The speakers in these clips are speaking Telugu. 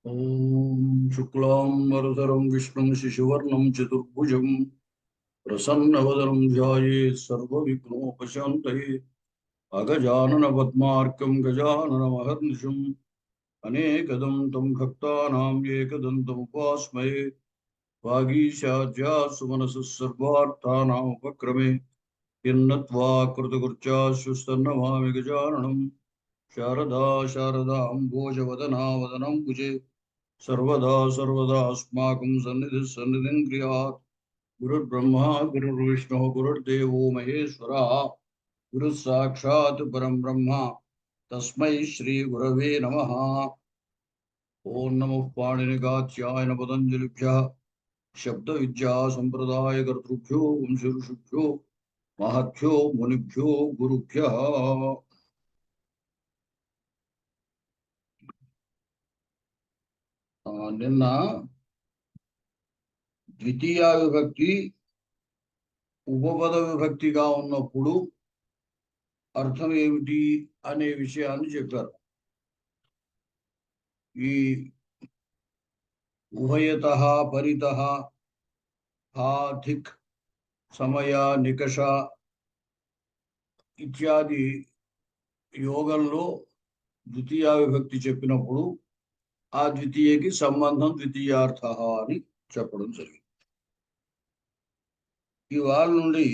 ॐ शुक्लाम्बरधरं विष्णुं शशिवर्णं चतुर्भुजं प्रसन्नवदनं ध्यायेत् सर्वविघ्नोपशान्तये अगजाननपद्मार्कं गजाननमहर्निशम् अनेकदं तं भक्तानां एकदन्तमुपास्महे वागीशाद्या सुमनसः सर्वार्थानामुपक्रमे यन्नत्वा कृतकृत्याश्रुस्तन्नमामि गजाननं शारदा शारदाम्भोजवदना वदनाम्बुजे सर्वदा सर्वदा अस्माकं सन्निधिः सन्निधिं क्रियात् गुरुर्ब्रह्मा गुरुर्विष्णुः गुरुर्देवो महेश्वरः गुरुः साक्षात् परं ब्रह्म तस्मै श्री गुरवे नमः। ओम नमः पाणिनिकात्यायन पतञ्जलिभ्यः शब्दविद्या सम्प्रदायकर्तृभ्यो वंश ऋषिभ्यो महद्भ्यो मुनिभ्यो गुरुभ्यः। నిన్న ద్వితీయ విభక్తి ఉపపద విభక్తిగా ఉన్నప్పుడు అర్థం ఏమిటి అనే విషయాన్ని చెప్పారు. ఈ ఉభయతః పరితః ధిక్ సమయ నికష ఇత్యాది యోగంలో ద్వితీయ విభక్తి చెప్పినప్పుడు ఆ ద్వితీయకి సంబంధం ద్వితీయార్థ అని చెప్పడం జరిగింది. ఇవాళ నుండి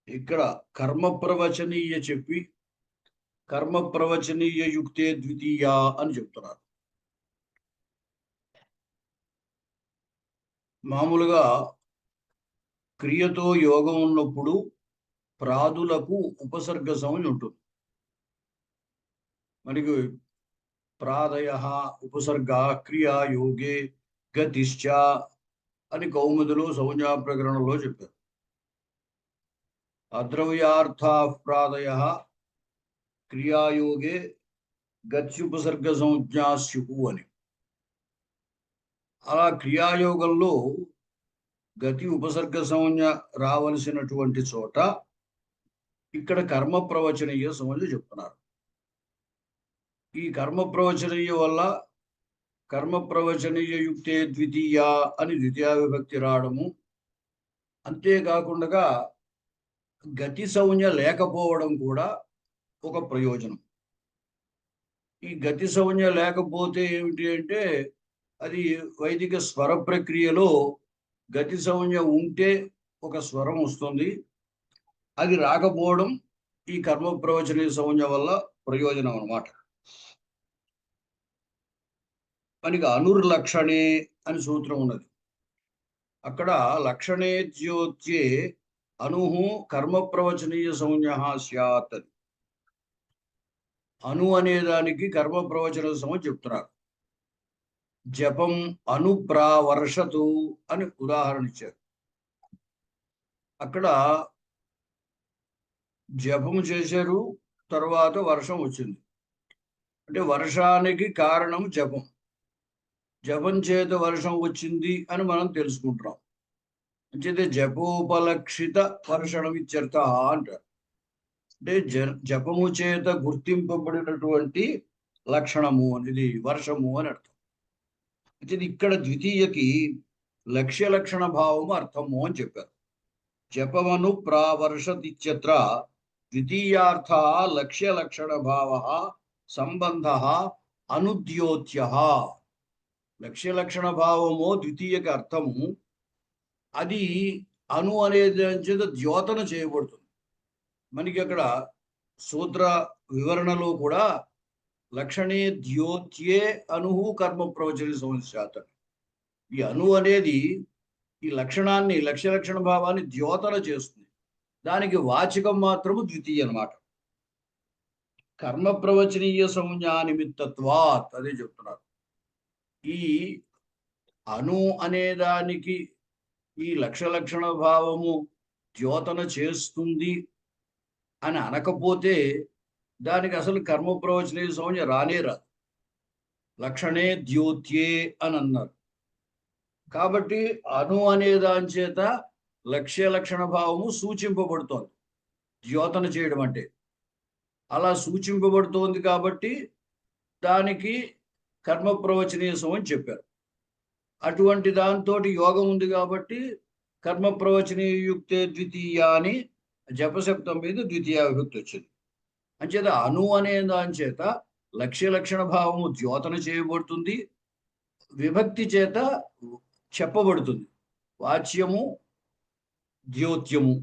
ఇక్కడ కర్మ ప్రవచనీయ చెప్పి కర్మ ప్రవచనీయ యుక్తే ద్వితీయ అని చెప్తున్నారు. మామూలుగా క్రియతో యోగం ఉన్నప్పుడు ప్రాదులకు ఉపసర్గ సంజ్ఞ ఉంటుంది. మనకి ప్రాదయ ఉపసర్గ క్రియా యోగే గతిశ్చ అని కౌముదిలో సంజ్ఞా ప్రకరణంలో చెప్పారు. అద్రవ్యార్థ ప్రాదయ క్రియాయోగే గత్యుపసర్గ సంజ్ఞా స్యు అని. అలా క్రియాయోగంలో గతి ఉపసర్గ సంజ్ఞ రావలసినటువంటి చోట ఇక్కడ కర్మ ప్రవచనీయ సంజ్ఞ చెప్తున్నారు. ఈ కర్మ ప్రవచనీయ వల్ల కర్మ ప్రవచనీయ యుక్తే ద్వితీయ అని ద్వితీయ విభక్తి రావడము, అంతేకాకుండా గతి సంజ్ఞ లేకపోవడం కూడా ఒక ప్రయోజనం. ఈ గతి సంజ్ఞ లేకపోతే ఏమిటి అంటే అది వైదిక స్వర ప్రక్రియలో గతి సంజ్ఞ ఉంటే ఒక స్వరం వస్తుంది, అది రాకపోవడం ఈ కర్మ ప్రవచనీయ సంజ్ఞ వల్ల ప్రయోజనం అన్నమాట. మనకి అనుర్లక్షణే అని సూత్రం ఉన్నది. అక్కడ లక్షణే ద్యోత్యే అనుహు కర్మ ప్రవచనీయ సంజ్ఞ స్యాత్. అను అనే దానికి కర్మ ప్రవచన సంజ్ఞ చెప్తున్నారు. జపం అనుప్రావర్షతు అని ఉదాహరణ ఇచ్చారు. అక్కడ జపము చేశారు, తర్వాత వర్షం వచ్చింది అంటే వర్షానికి కారణం జపం. జపం చేత వర్షం వచ్చింది అని మనం తెలుసుకుంటున్నాం. అంటే జపోపలక్షిత వర్షణం ఇత్యర్థ అంటారు. అంటే జపము చేత గుర్తింపబడినటువంటి లక్షణము అనేది వర్షము అని అర్థం. అంటే ఇక్కడ ద్వితీయకి లక్ష్య లక్షణ భావము అర్థము అని చెప్పారు. జపమను ప్రావర్షతిత్యత్ర ద్వితీయార్థ లక్ష్య లక్షణ భావ సంబంధ అనుద్యోత్య. లక్ష్య లక్షణ భావము ద్వితీయకి అర్థము, అది అను అనేది చేత ద్యోతన చేయబడుతుంది. మనకి అక్కడ సూత్ర వివరణలో కూడా లక్షణే ద్యోత్యే అనుహు కర్మ ప్రవచన సంస్యాత. ఈ అను అనేది ఈ లక్షణాన్ని లక్ష్య లక్షణ భావాన్ని ద్యోతన చేస్తుంది. దానికి వాచకం మాత్రము ద్వితీయ అన్నమాట. కర్మ ప్రవచనీయ సంజ్ఞా నిమిత్తత్వాత్ అదే చెప్తున్నారు. ఈ అను అనే దానికి ఈ లక్ష్య లక్షణ భావము ద్యోతన చేస్తుంది అని అనకపోతే దానికి అసలు కర్మ ప్రవచనీయ సంజ్ఞ రానే రాదు. లక్షణే ద్యోత్యే అని అన్నారు. కాబట్టి అను అనే దాని చేత లక్ష్య లక్షణ భావము సూచింపబడుతోంది. ద్యోతన చేయడం అంటే అలా సూచింపబడుతోంది కాబట్టి దానికి కర్మ ప్రవచనీయసం అని చెప్పారు. అటువంటి దాంతో యోగం ఉంది కాబట్టి కర్మ ప్రవచనీయుక్తే ద్వితీయ అని జపశబ్దం మీద ద్వితీయ విభక్తి వచ్చింది. అంచేత అను అనే దాని చేత లక్ష్య లక్షణ భావము ద్యోతన చేయబడుతుంది, విభక్తి చేత చెప్పబడుతుంది. వాచ్యము ద్యోత్యము,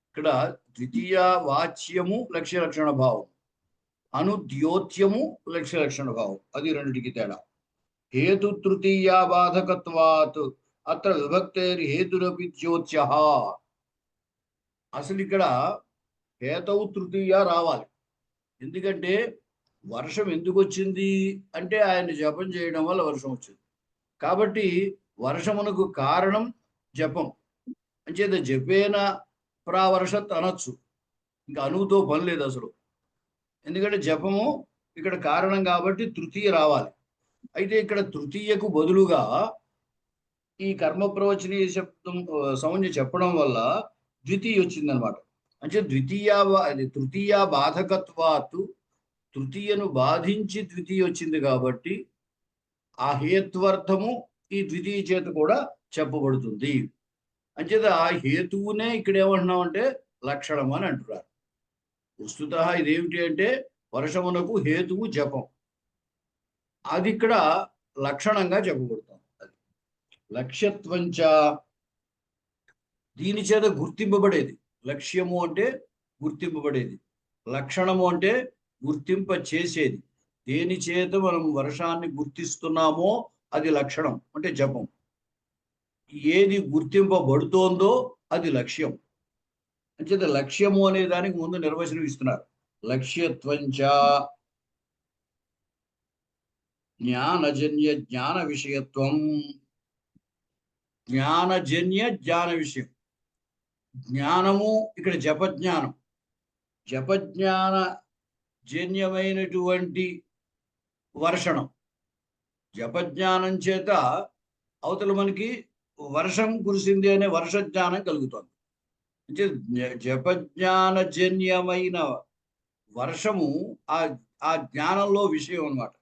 ఇక్కడ ద్వితీయ వాచ్యము లక్ష్య లక్షణ భావం, అనుద్యోత్యము లక్ష్య లక్షణ భావం, అది రెండింటికి తేడా. హేతు తృతీయ బాధకత్వాత్ అత్ర విభక్తేర్ హేతురపి ద్యోత్య. అసలు ఇక్కడ హేతవు తృతీయ రావాలి. ఎందుకంటే వర్షం ఎందుకు వచ్చింది అంటే ఆయన జపం చేయడం వల్ల వర్షం వచ్చింది. కాబట్టి వర్షమునకు కారణం జపం. అంచేత జపేన ప్రావర్షత్ అనొచ్చు, ఇంకా అనువుతో పని లేదు అసలు. ఎందుకంటే జపము ఇక్కడ కారణం కాబట్టి తృతీయ రావాలి. అయితే ఇక్కడ తృతీయకు బదులుగా ఈ కర్మ ప్రవచనీయ శబ్దం సంజ్ఞ చెప్పడం వల్ల ద్వితీయ వచ్చిందనమాట. అంటే తృతీయ బాధకత్వాత్, తృతీయను బాధించి ద్వితీయ వచ్చింది కాబట్టి ఆ హేత్వర్థము ఈ ద్వితీయ చేత కూడా చెప్పబడుతుంది. అంచేత ఆ హేతువునే ఇక్కడ ఏమంటున్నామంటే లక్షణం అని అంటున్నారు. వస్తుత ఇదేమిటి అంటే వర్షమునకు హేతువు జపం, అది ఇక్కడ లక్షణంగా చెప్పబడుతుంది. అది లక్ష్యత్వంచ, దీని చేత గుర్తింపబడేది. లక్ష్యము అంటే గుర్తింపబడేది, లక్షణము అంటే గుర్తింప చేసేది. దేని చేత మనం వర్షాన్ని గుర్తిస్తున్నామో అది లక్షణం అంటే జపం. ఏది గుర్తింపబడుతోందో అది లక్ష్యం. అంచేత లక్ష్యము అనే దానికి ముందు నిర్వచనం ఇస్తున్నారు. లక్ష్యత్వంచ జ్ఞానజన్య జ్ఞాన విషయత్వం. జ్ఞానజన్య జ్ఞాన విషయం, జ్ఞానము ఇక్కడ జపజ్ఞానం, జపజ్ఞాన జన్యమైనటువంటి వర్షణం. జపజ్ఞానం చేత అవతల మనకి వర్షం కురిసింది అనే వర్ష జ్ఞానం కలుగుతుంది. అంటే జపజ్ఞానజన్యమైన వర్షము ఆ జ్ఞానంలో విషయం అన్నమాట.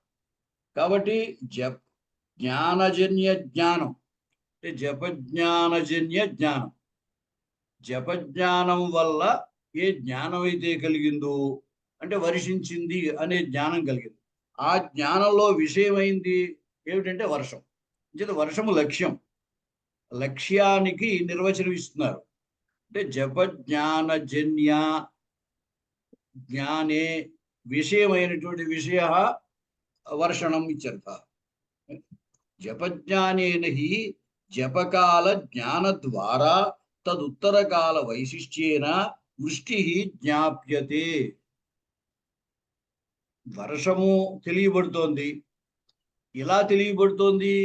కాబట్టి జ్ఞానజన్య జ్ఞానం అంటే జపజ్ఞానజన్య జ్ఞానం. జపజ్ఞానం వల్ల ఏ జ్ఞానం అయితే కలిగిందో అంటే వర్షించింది అనే జ్ఞానం కలిగింది. ఆ జ్ఞానంలో విషయమైంది ఏమిటంటే వర్షం. వర్షము లక్ష్యం. లక్ష్యానికి నిర్వచనం ఇస్తున్నారు. అంటే జపజ్ఞానజన్య జ్ఞానే విషయమైనటువంటి విషయ వర్షణం ఇత్యర్థ. జపజ్ఞానేన హి జపకాల జ్ఞాన ద్వారా తదుత్తర కాల వైశిష్ట్యేన వృష్టి జ్ఞాప్యతే. వర్షము తెలియబడుతోంది. ఇలా తెలియబడుతోంది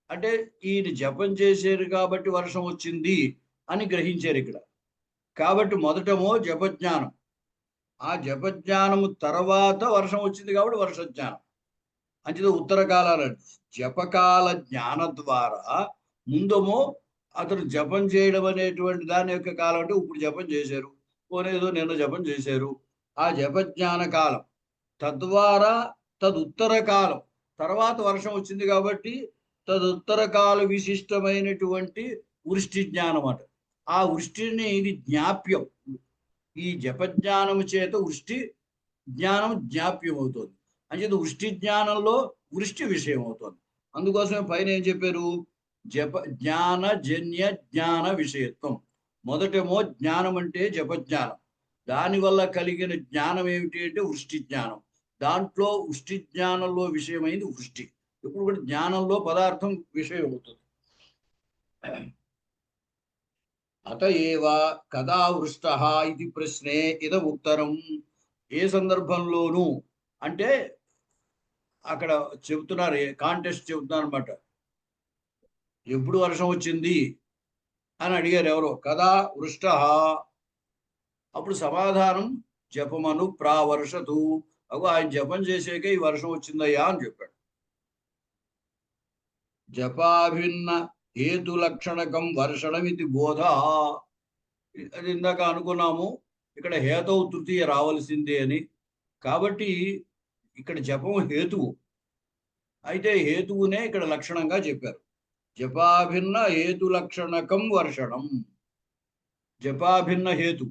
అంటే ఈయన జపం చేశారు కాబట్టి వర్షం వచ్చింది అని గ్రహించారు ఇక్కడ. కాబట్టి మొదటమో జపజ్ఞానం, ఆ జపజ్ఞానము తర్వాత వర్షం వచ్చింది కాబట్టి వర్షజ్ఞానం. అంచేత ఉత్తర కాలాల జపకాల జ్ఞాన ద్వారా ముందమో అతను జపం చేయడం అనేటువంటి దాని యొక్క కాలం అంటే ఇప్పుడు జపం చేశారు, పోనేదో నిన్న జపం చేశారు, ఆ జపజ్ఞాన కాలం. తద్వారా తదుత్తర కాలం తర్వాత వర్షం వచ్చింది కాబట్టి తదుత్తర కాల విశిష్టమైనటువంటి వృష్టి జ్ఞానం అట. ఆ వృష్టిని ఇది జ్ఞాప్యం. ఈ జపజ్ఞానము చేత వృష్టి జ్ఞానం జ్ఞాప్యం అవుతుంది. అంచేత వృష్టి జ్ఞానంలో వృష్టి విషయం అవుతుంది. అందుకోసమే పైన ఏం చెప్పారు? జప జ్ఞానజన్య జ్ఞాన విషయత్వం. మొదటేమో జ్ఞానం అంటే జపజ్ఞానం, దానివల్ల కలిగిన జ్ఞానం ఏమిటి అంటే వృష్టి జ్ఞానం. దాంట్లో వృష్టి జ్ఞానంలో విషయమైంది వృష్టి. ఇప్పుడు కూడా జ్ఞానంలో పదార్థం విషయం అవుతుంది. అత ఏవ కదా వృష్ట ఇది ప్రశ్నే ఇద ఉత్తరం. ఏ సందర్భంలోనూ అంటే అక్కడ చెబుతున్నారు, కాంటెస్ట్ చెబుతున్నారు అనమాట. ఎప్పుడు వర్షం వచ్చింది అని అడిగారు ఎవరో. కదా వృష్ట, అప్పుడు సమాధానం జపమను ప్రావర్షతు. అగో ఆయన జపం చేసాక ఈ వర్షం వచ్చిందయ్యా అని చెప్పాడు. జపాభిన్న హేతు లక్షణకం వర్షణమితి బోధ. అది ఇందాక అనుకున్నాము, ఇక్కడ హేతవు తృతీయ రావలసిందే అని. కాబట్టి ఇక్కడ జపం హేతువు. అయితే హేతువునే ఇక్కడ లక్షణంగా చెప్పారు. జపాభిన్న హేతు లక్షణకం వర్షణం. జపాభిన్న హేతు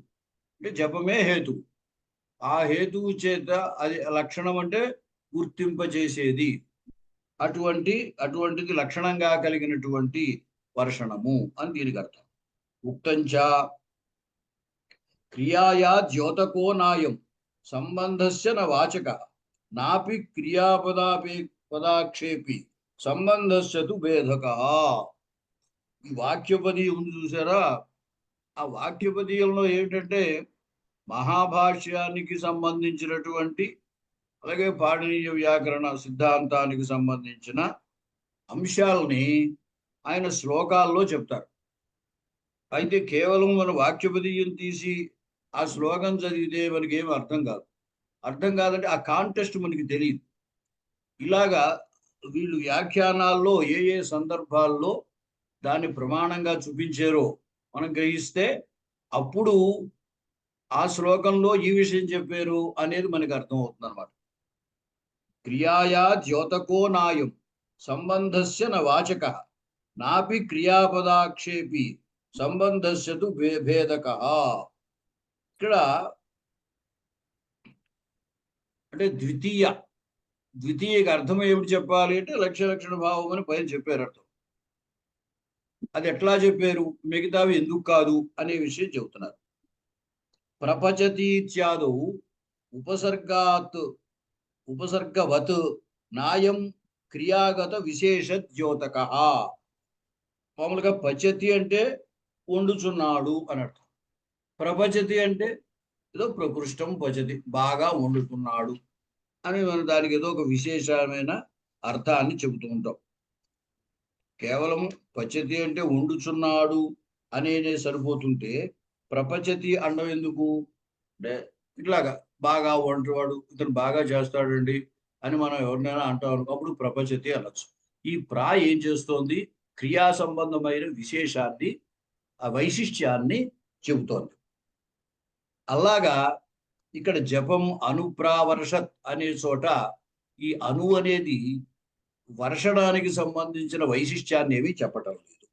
అంటే జపమే హేతు. ఆ హేతువు చేత అది లక్షణం అంటే గుర్తింపజేసేది. అటువంటిది లక్షణంగా కలిగినటువంటి వర్షణము అని దీనికి అర్థం. ఉక్తంచ క్రియాయా ద్యోతకో నాయం సంబంధస్య న వాచక నాపి పదాక్షేపి సంబంధస్య తు భేదక. ఈ వాక్యపది ఉంది చూసారా, ఆ వాక్యపదీయంలో ఏమిటంటే మహాభాష్యానికి సంబంధించినటువంటి అలాగే పాణినీయ వ్యాకరణ సిద్ధాంతానికి సంబంధించిన అంశాలని ఆయన శ్లోకాల్లో చెప్తారు. అయితే కేవలం మన వాక్యపదీయం తీసి ఆ శ్లోకం చదివితే మనకి ఏమి అర్థం కాదంటే ఆ కాంటెస్ట్ మనకి తెలియదు. ఇలాగా వీళ్ళు వ్యాఖ్యానాల్లో ఏ ఏ సందర్భాల్లో దాన్ని ప్రమాణంగా చూపించారో మనం గ్రహిస్తే అప్పుడు ఆ శ్లోకంలో ఈ విషయం చెప్పారు అనేది మనకు అర్థం అవుతుంది అనమాట. క్రియాయా ద్యోతకో నాయం సంబంధస్య న వాచక నాపి క్రియాపదాక్షేపి సంబంధస్య తు భేదక. ఇక్కడ అంటే ద్వితీయకి అర్థం ఏమిటి చెప్పాలి అంటే లక్ష్య భావం అని పైన చెప్పారు అర్థం. అది ఎట్లా చెప్పారు, మిగతావి ఎందుకు కాదు అనే విషయం చెబుతున్నారు. ప్రపచతి ఇత్యాదౌ ఉపసర్గవత్ నాయం క్రియాగత విశేష ద్యోతక. మామూలుగా పచతి అంటే వండుచున్నాడు అని అర్థం. ప్రపచతి అంటే ఏదో ప్రకృష్టం పచతి బాగా వండుతున్నాడు అని మనం దానికి ఏదో ఒక విశేషమైన అర్థాన్ని చెబుతూ ఉంటాం. కేవలం పచతి అంటే వండుచున్నాడు అనేది సరిపోతుంటే ప్రపచతి అండం ఎందుకు అంటే ఇట్లాగా బాగా వంటవాడు ఇతను బాగా చేస్తాడండి అని మనం ఎవరినైనా అంటాం అనుకో, అప్పుడు ప్రపచతి అనొచ్చు. ఈ ఏం చేస్తోంది, క్రియా సంబంధమైన విశేషాన్ని ఆ వైశిష్ట్యాన్ని చెబుతోంది. అలాగా ఇక్కడ జపం అనుప్రావర్షత్ అనే చోట ఈ అను అనేది వర్షడానికి సంబంధించిన వైశిష్ట్యాన్ని ఏమీ చెప్పటం లేదు.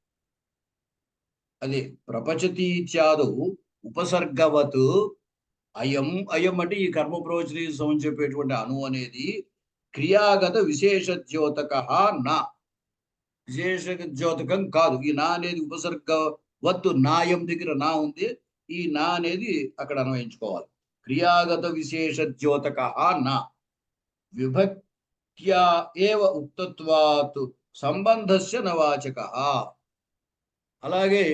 అదే ప్రపచతి ఇత్యాదు ఉపసర్గవత్ అయం అంటే ఈ కర్మ ప్రవచన అని చెప్పేటువంటి అను అనేది క్రియాగత విశేష ద్యోతక నా విశేష ద్యోతకం కాదు. ఈ నా అనేది ఉపసర్గవత్తు నాయం దగ్గర నా ఉంది, ఈ నా అనేది అక్కడ అన్వయించుకోవాలి. క్రియాగత విశేష ద్యోతక నా విభక్త్యా ఏవ ఉక్తత్వాత్ సంబంధస్య నవాచక. అలాగే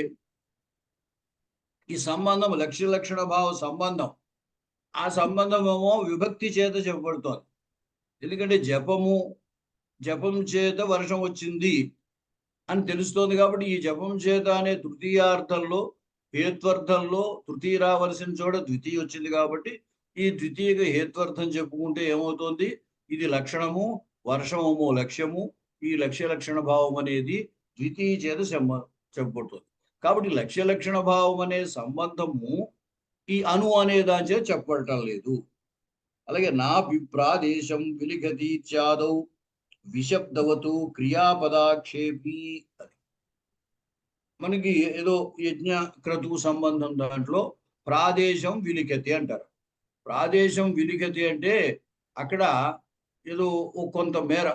ఈ సంబంధం లక్షణ భావ సంబంధం, ఆ సంబంధం ఏమో విభక్తి చేత చెప్పబడుతోంది. ఎందుకంటే జపం చేత వర్షం వచ్చింది అని తెలుస్తోంది కాబట్టి ఈ జపం చేత అనే తృతీయార్థంలో హేత్వర్థంలో తృతీయ రావలసిన చోట ద్వితీయ వచ్చింది కాబట్టి ఈ ద్వితీయగా హేత్వర్థం చెప్పుకుంటే ఏమవుతోంది, ఇది లక్షణము, వర్షమము లక్ష్యము, ఈ లక్షణ భావం అనేది ద్వితీయ చేత చెప్పబడుతుంది. కాబట్టి లక్షణ భావం అనే సంబంధము ఈ అను అనే దాని చేత చెప్పబడటం లేదు. అలాగే నా ప్రాదేశం విలిఖతి చాదౌ విశబ్దవతు క్రియాపదాక్షేపి అని మనకి ఏదో యజ్ఞ క్రతువు సంబంధం దాంట్లో ప్రాదేశం విలిఖతి అంటారు. ప్రాదేశం విలిఖతి అంటే అక్కడ ఏదో కొంత మేర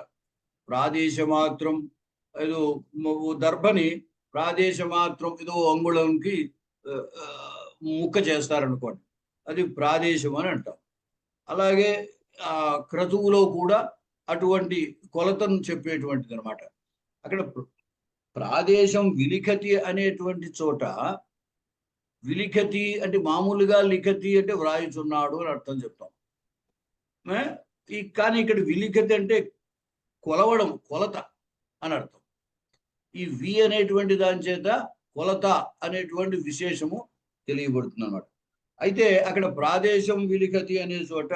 ప్రాదేశమాత్రం ఏదో దర్భని ప్రాదేశమాత్రం ఏదో అంగుళంకి ముక్క చేస్తారనుకోండి, అది ప్రాదేశం అని అంటాం. అలాగే ఆ క్రతువులో కూడా అటువంటి కొలతను చెప్పేటువంటిది అనమాట. అక్కడ ప్రాదేశం విలిఖతి అనేటువంటి చోట విలిఖతి అంటే మామూలుగా లిఖతి అంటే వ్రాయుచున్నాడు అని అర్థం చెప్తాం. కానీ ఇక్కడ విలిఖతి అంటే కొలవడం, కొలత అని అర్థం. ఈ వి అనేటువంటి దాని చేత కొలత అనేటువంటి విశేషము తెలియబడుతుంది అన్నమాట. అయితే అక్కడ ప్రాదేశం విలిఖతి అనే చోట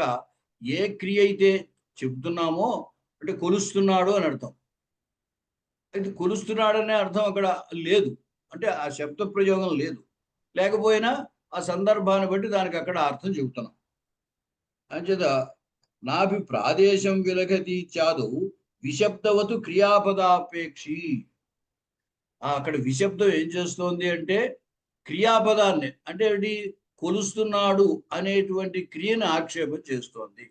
ఏ క్రియ అయితే చెప్తున్నామో అంటే కొలుస్తున్నాడు అని అర్థం. అయితే కొలుస్తున్నాడనే అర్థం అక్కడ లేదు, అంటే ఆ శబ్ద ప్రయోగం లేదు. లేకపోయినా ఆ సందర్భాన్ని బట్టి దానికి అక్కడ అర్థం చెబుతున్నాం. అంచేత నాభి ప్రాదేశం విలఖతి చాదు విశబ్దవతు క్రియాపదాపేక్షి. అక్కడ విశబ్దం ఏం చేస్తోంది అంటే క్రియాపదాన్ని, అంటే కొలుస్తున్నాడు అనేటువంటి క్రియను ఆక్షేపం చేస్తోంది.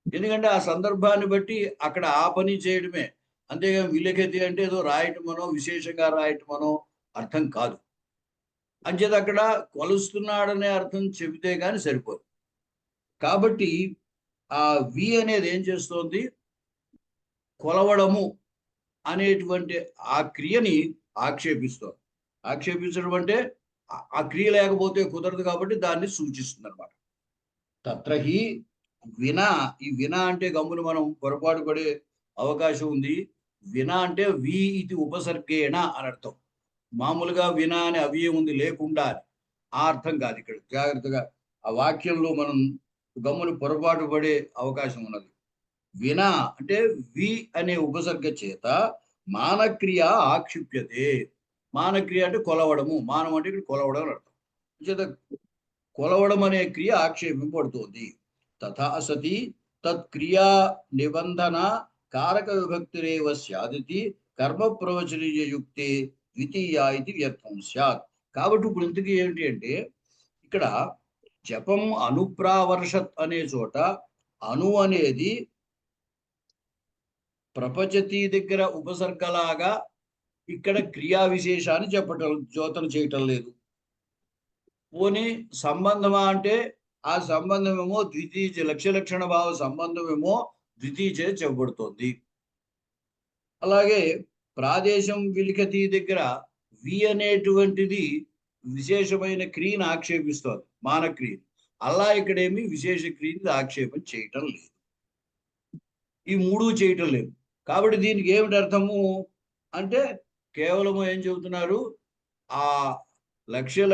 ఎందుకంటే ఆ సందర్భాన్ని బట్టి అక్కడ ఆ పని చేయడమే, అంతేగా విలిఖతి అంటే ఏదో రాయటమనో విశేషంగా రాయటమనో అర్థం కాదు. అంచేది అక్కడ కొలుస్తున్నాడనే అర్థం చెబితే కానీ సరిపోదు. కాబట్టి ఆ వి అనేది ఏం చేస్తోంది, కొలవడము అనేటువంటి ఆ క్రియని ఆక్షేపిస్తోంది. ఆక్షేపించడం అంటే ఆ క్రియ లేకపోతే కుదరదు కాబట్టి దాన్ని సూచిస్తుంది అనమాట. తత్రహి వినా, ఈ వినా అంటే గమ్మును మనం పొరపాటు పడే అవకాశం ఉంది. వినా అంటే వి ఇది ఉపసర్గేణ అని అర్థం. మామూలుగా వినా అని అవ్యయం ఉంది లేకుండా, ఆ అర్థం కాదు ఇక్కడ. జాగ్రత్తగా ఆ వాక్యంలో మనం గమ్మును పొరపాటు పడే అవకాశం ఉన్నది. వినా అంటే వి అనే ఉపసర్గ చేత మానక్రియ ఆక్షిప్యతే. మానక్రియ అంటే కొలవడము, మానం అంటే ఇక్కడ కొలవడం అని అర్థం. చేత కొలవడం అనే క్రియ ఆక్షేపింపబడుతోంది. తథా సతి తత్క్రియా నిబంధన కారక విభక్తిరేవ స్యాదితి కర్మ ప్రవచనీయయుక్తే ద్వితీయ ఇది వ్యర్థం స్యాత్. కాబట్టి ఇప్పుడు ఇంతకీ ఏమిటి అంటే ఇక్కడ జపం అనుప్రావర్షత్ అనే చోట అను అనేది ప్రపంచతి దగ్గర ఉపసర్గలాగా ఇక్కడ క్రియా విశేషాన్ని చెప్పటం, జోతన చేయటం లేదు. పోనీ సంబంధమా అంటే ఆ సంబంధమేమో ద్వితీయ లక్ష్య భావ సంబంధమేమో ద్వితీయ చెప్పబడుతోంది. అలాగే ప్రాదేశం విలిఖతి దగ్గర వి అనేటువంటిది విశేషమైన క్రియను ఆక్షేపిస్తోంది, మానక్రియ. అలా ఇక్కడేమి విశేష క్రియని ఆక్షేపం చేయటం లేదు. ఈ మూడు చేయటం లేదు. కాబట్టి దీనికి ఏమిటి అర్థము అంటే కేవలము ఏం చెబుతున్నారు, ఆ లక్ష్య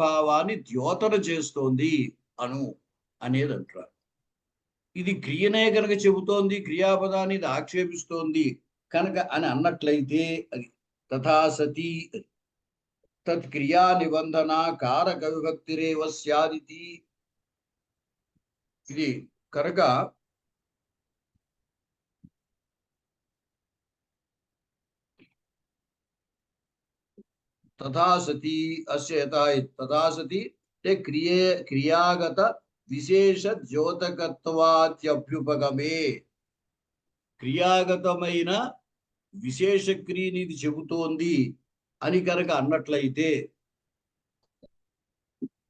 భావాన్ని ద్యోతన చేస్తోంది అను అనేది అంటారు. ఇది క్రియనే కనుక చెబుతోంది, క్రియాపదాన్ని ఇది ఆక్షేపిస్తోంది కనుక అని అన్నట్లయితే అది తథా సతి తత్క్రియా నిబంధన కారక విభక్తిరేవ స్యాదితి. ఇది కనుక తథా సతి అస్య తథా సతి క్రియాగత విశేష ద్యోతకత్వాత్యభ్యుపగమే. క్రియాగతమైన విశేష క్రియని ఇది చెబుతోంది అని కనుక అన్నట్లయితే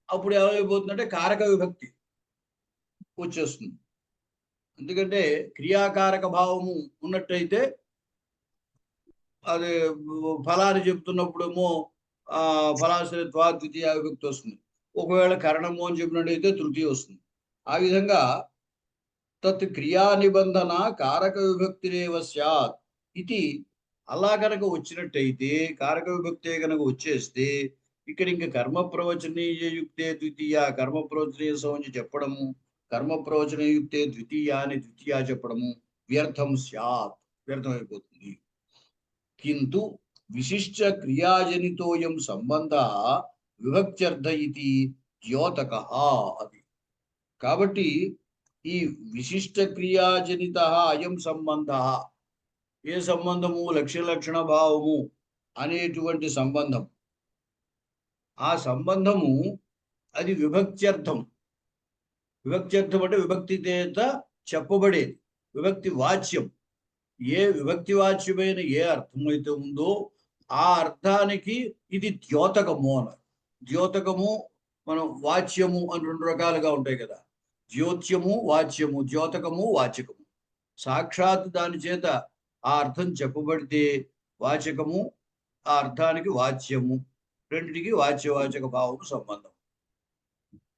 అప్పుడు ఏమైపోతుందంటే కారక విభక్తి వచ్చేస్తుంది. ఎందుకంటే క్రియాకారక భావము ఉన్నట్టయితే అది ఫలాన్ని చెప్తున్నప్పుడేమో ఫలాశ్రయత్వా ద్వితీయ విభక్తి వస్తుంది. ఒకవేళ కరణము అని చెప్పినట్టయితే తృతీయ వస్తుంది. ఆ విధంగా తత్ క్రియా నిబంధన కారక విభక్తిరేవ స్యాత్ ఇది. అలా కనుక వచ్చినట్టయితే కారక విభక్తే కనుక వచ్చేస్తే ఇక్కడ ఇంకా కర్మ ప్రవచనీయయుక్తే ద్వితీయ, కర్మ ప్రవచనీయ సంజ్ఞ చెప్పడము, కర్మ ప్రవచనయుక్తే ద్వితీయ అని ద్వితీయ చెప్పడము వ్యర్థం స్యాత్, వ్యర్థమైపోతుంది. కింటు విశిష్ట క్రియాజనితోయం సంబంధ విభక్త్యర్థ ఇది ద్యోతక అది. కాబట్టి ఈ విశిష్ట క్రియాజనిత అయం సంబంధ, ఏ సంబంధము లక్ష్య భావము అనేటువంటి సంబంధం, ఆ సంబంధము అది విభక్త్యర్థం. విభక్త్యర్థం అంటే విభక్తి చేత చెప్పబడేది, విభక్తి వాచ్యం. ఏ విభక్తి వాచ్యమైన ఏ అర్థమైతే ఉందో ఆ అర్థానికి ఇది ద్యోతకము అన్నారు. ద్యోతకము మనం వాచ్యము అని రెండు రకాలుగా ఉంటాయి కదా, ద్యోత్యము వాచ్యము, ద్యోతకము వాచకము. సాక్షాత్ దాని చేత ఆ అర్థం చెప్పబడితే వాచకము, ఆ అర్థానికి వాచ్యము, రెండింటికి వాచ్యవాచక భావము సంబంధం.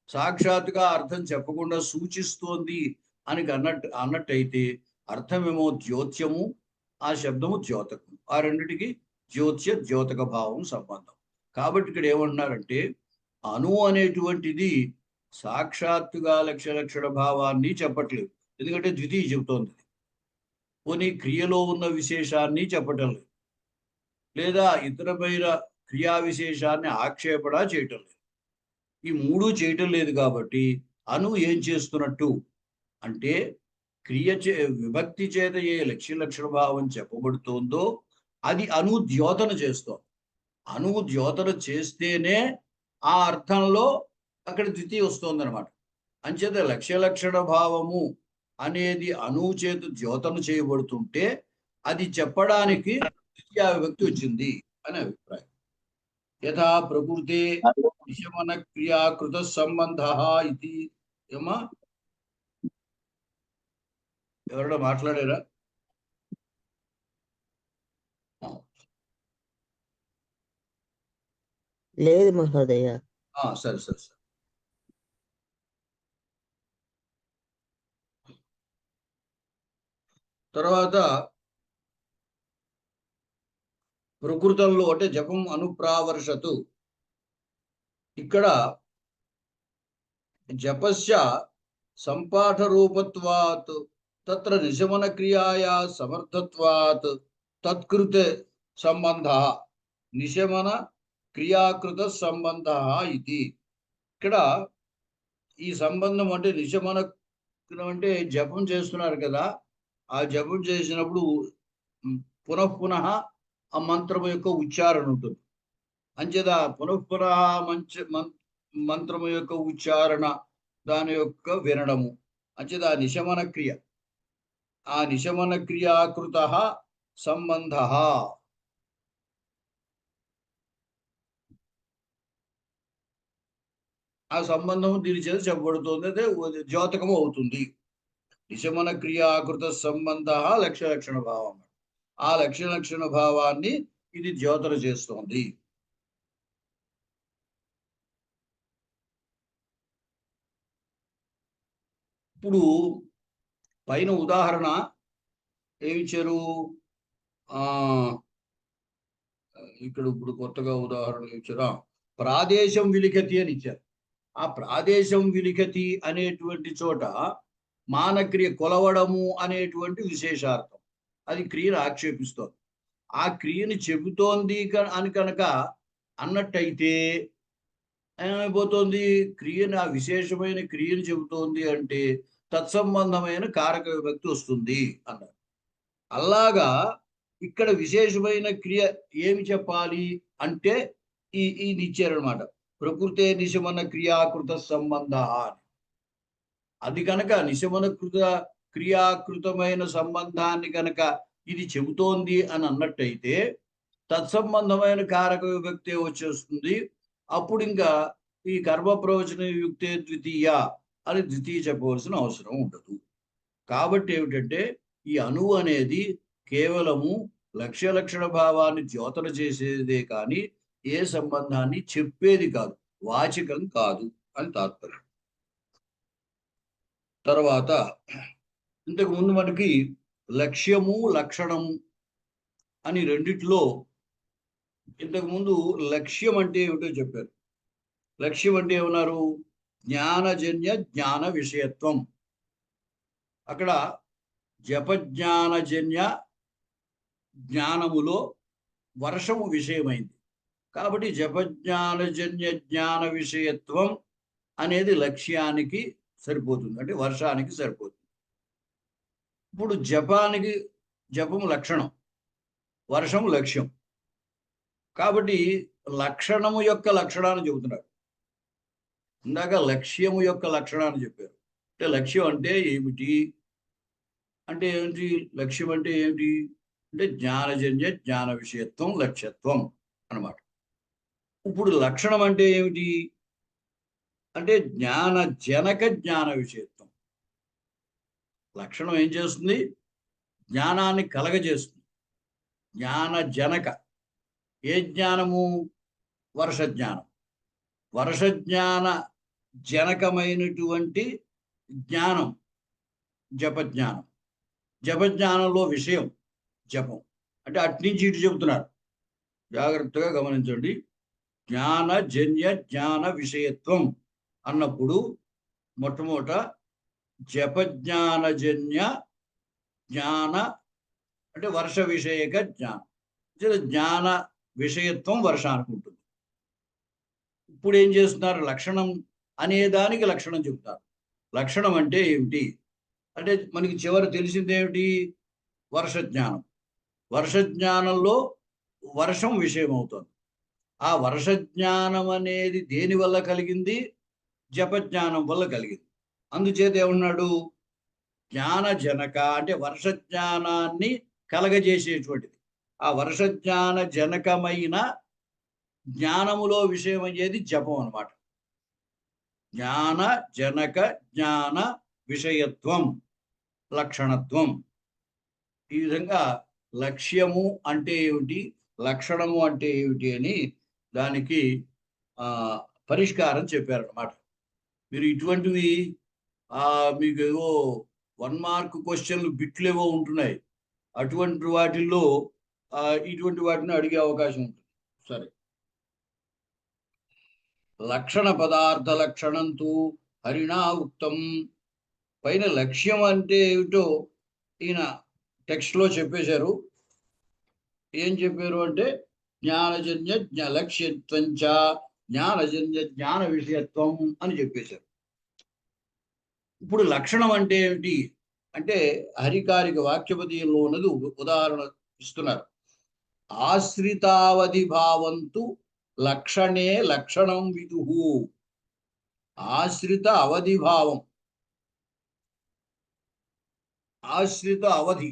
సాక్షాత్తుగా అర్థం చెప్పకుండా సూచిస్తోంది అని అన్నట్టయితే అర్థమేమో ద్యోత్యము, ఆ శబ్దము ద్యోతకము, ఆ రెండిటికి జ్యోత్య ద్యోతక భావం సంబంధం. కాబట్టి ఇక్కడ ఏమంటున్నారంటే అణు అనేటువంటిది సాక్షాత్తుగా లక్ష్య భావాన్ని చెప్పట్లేదు, ఎందుకంటే ద్వితీయ చెబుతోంది. పోనీ క్రియలో ఉన్న విశేషాన్ని చెప్పటం లేదు, లేదా ఇతరమైన క్రియా విశేషాన్ని ఆక్షేపణ చేయటం లేదు. ఈ మూడు చేయటం లేదు కాబట్టి అణు ఏం చేస్తున్నట్టు అంటే విభక్తి చేత ఏ లక్షణ భావం చెప్పబడుతోందో అది అనుద్యోతన చేస్తోంది. అనుద్యోతన చేస్తేనే ఆ అర్థంలో అక్కడ ద్వితీయ వస్తుంది అనమాట. అంచేత లక్షణ భావము అనేది అణువు చేత ద్యోతన చేయబడుతుంటే అది చెప్పడానికి ద్వితీయ విభక్తి వచ్చింది అనే అభిప్రాయం. యథా ప్రకృతే నిశమన క్రియాకృత సంబంధ ఇది. ఏమా ఎవరైనా మాట్లాడారా? లేదు మహోదయ. సరే సరే సరే. తర్వాత ప్రకృతంలో అంటే జపం అనుప్రావర్షతు. ఇక్కడ జపస్య సంపాఠ రూపత్వాత్ తత్ర నిశమన క్రియాయా సమర్థత్వాత్ తత్కృత సంబంధ నిశమన క్రియాకృత సంబంధ ఇది. ఇక్కడ ఈ సంబంధం అంటే నిశమన అంటే జపం చేస్తున్నారు కదా, ఆ జపం చేసినప్పుడు పునఃపునః ఆ మంత్రము యొక్క ఉచ్చారణ ఉంటుంది. అంచేత పునఃపునః మంత్రము యొక్క ఉచ్చారణ, దాని యొక్క వినడము, అంచేత ఆ నిశమన క్రియ, ఆ నిశమన క్రియాకృత సంబంధ ఆ సంబంధం దీని చేత చెప్పబడుతుంది. అదే ద్యోతకము అవుతుంది. నిశమన క్రియాకృత సంబంధ లక్షణ భావం. ఆ లక్షణ భావాన్ని ఇది ద్యోతన చేస్తోంది. ఇప్పుడు పైన ఉదాహరణ ఏమిచ్చారు? ఇక్కడ ఇప్పుడు కొత్తగా ఉదాహరణ ఇచ్చారా? ప్రాదేశం విలిఖతి అని ఇచ్చారు. ఆ ప్రాదేశం విలిఖతి అనేటువంటి చోట మానక్రియ కొలవడము అనేటువంటి విశేషార్థం, అది క్రియను ఆక్షేపిస్తోంది. ఆ క్రియని చెబుతోంది అని కనుక అన్నట్టయితే ఏమైపోతుంది? క్రియను, ఆ విశేషమైన క్రియను చెబుతోంది అంటే తత్సంబంధమైన కారక విభక్తి వస్తుంది అన్నారు. అలాగా ఇక్కడ విశేషమైన క్రియ ఏమి చెప్పాలి అంటే ఇది ఇచ్చారనమాట. ప్రకృతే నిశమన క్రియాకృత సంబంధ అని. అది కనుక నిశమన క్రియాకృతమైన సంబంధాన్ని కనుక ఇది చెబుతోంది అని అన్నట్టయితే తత్సంబంధమైన కారక విభక్తి వచ్చేస్తుంది. అప్పుడు ఇంకా ఈ కర్మ ప్రవచన యుక్తే ద్వితీయ అని ద్వితీయ చెప్పవలసిన అవసరం ఉండదు. కాబట్టి ఏమిటంటే ఈ అణువు అనేది కేవలము లక్షణ భావాన్ని ద్యోతన చేసేదే కానీ ఏ సంబంధాన్ని చెప్పేది కాదు, వాచికం కాదు అని తాత్పర్యం. తర్వాత ఇంతకు ముందు మనకి లక్ష్యము లక్షణము అని రెండిట్లో ఇంతకు ముందు లక్ష్యం అంటే ఏమిటో చెప్పారు. లక్ష్యం అంటే ఏమన్నారు? జ్ఞానజన్య జ్ఞాన విషయత్వం. అక్కడ జపజ్ఞానజన్య జ్ఞానములో వర్షము విషయమైంది కాబట్టి జపజ్ఞానజన్య జ్ఞాన విషయత్వం అనేది లక్ష్యానికి సరిపోతుంది, అంటే వర్షానికి సరిపోతుంది. ఇప్పుడు జపము లక్షణం, వర్షము లక్ష్యం. కాబట్టి లక్షణము యొక్క లక్షణాన్ని చెబుతున్నారు. ఇందాక లక్ష్యము యొక్క లక్షణాన్ని చెప్పారు. అంటే లక్ష్యం అంటే ఏమిటి అంటే ఏంటి? లక్ష్యం అంటే ఏమిటి అంటే జ్ఞానజన్య జ్ఞాన విషయత్వం లక్ష్యత్వం అన్నమాట. ఇప్పుడు లక్షణం అంటే ఏమిటి అంటే జ్ఞాన జనక జ్ఞాన విషయత్వం. లక్షణం ఏం చేస్తుంది? జ్ఞానాన్ని కలగజేస్తుంది. జ్ఞాన జనక ఏ జ్ఞానము? వర్షజ్ఞానం. వర్షజ్ఞాన జనకమైనటువంటి జ్ఞానం జపజ్ఞానం. జపజ్ఞానంలో విషయం జపం. అంటే అట్నుంచి ఇటు చెబుతున్నారు, జాగ్రత్తగా గమనించండి. జ్ఞానజన్య జ్ఞాన విషయత్వం అన్నప్పుడు మొట్టమొదట జపజ్ఞానజన్య జ్ఞాన అంటే వర్ష విషయక జ్ఞానం. జ్ఞాన విషయత్వం వర్షానికి ఉంటుంది. ఇప్పుడు ఏం చేస్తున్నారు? లక్షణం అనేదానికి లక్షణం చెబుతారు. లక్షణం అంటే ఏమిటి అంటే మనకి చివరి తెలిసిందేమిటి? వర్ష జ్ఞానం. వర్ష జ్ఞానంలో వర్షం విషయం అవుతుంది. ఆ వర్ష జ్ఞానం అనేది దేని వల్ల కలిగింది? జపజ్ఞానం వల్ల కలిగింది. అందుచేత ఏమన్నాడు? జ్ఞానజనక అంటే వర్ష జ్ఞానాన్ని కలగజేసేటువంటిది. ఆ వర్ష జ్ఞాన జనకమైన జ్ఞానములో విషయం అయ్యేది జపం అన్నమాట. జ్ఞాన జనక జ్ఞాన విషయత్వం లక్షణత్వం. ఈ విధంగా లక్ష్యము అంటే ఏమిటి, లక్షణము అంటే ఏమిటి అని దానికి పరిష్కారం చెప్పారన్నమాట. మీరు ఇటువంటివి మీకు ఏవో 1 మార్క్ క్వశ్చన్లు బిట్లు ఏవో ఉంటున్నాయి. అటువంటి వాటిల్లో ఇటువంటి వాటిని అడిగే అవకాశం ఉంటుంది. సరే, లక్షణ పదార్థ లక్షణంతు హరిణా ఉక్తం. పైన లక్ష్యం అంటే ఏమిటో ఈయన టెక్స్ట్ లో చెప్పేశారు. ఏం చెప్పారు అంటే జ్ఞానజన్య లక్ష్యత్వం చ జ్ఞానజన్య జ్ఞాన విషయత్వం అని చెప్పేశారు. ఇప్పుడు లక్షణం అంటే ఏమిటి అంటే హరికారిక వాక్యపదీయంలో ఉన్నది ఉదాహరణ ఇస్తున్నారు. ఆశ్రితావధి భావంతు లక్షణే లక్షణం విదుహు. ఆశ్రిత అవధి భావం, ఆశ్రిత అవధి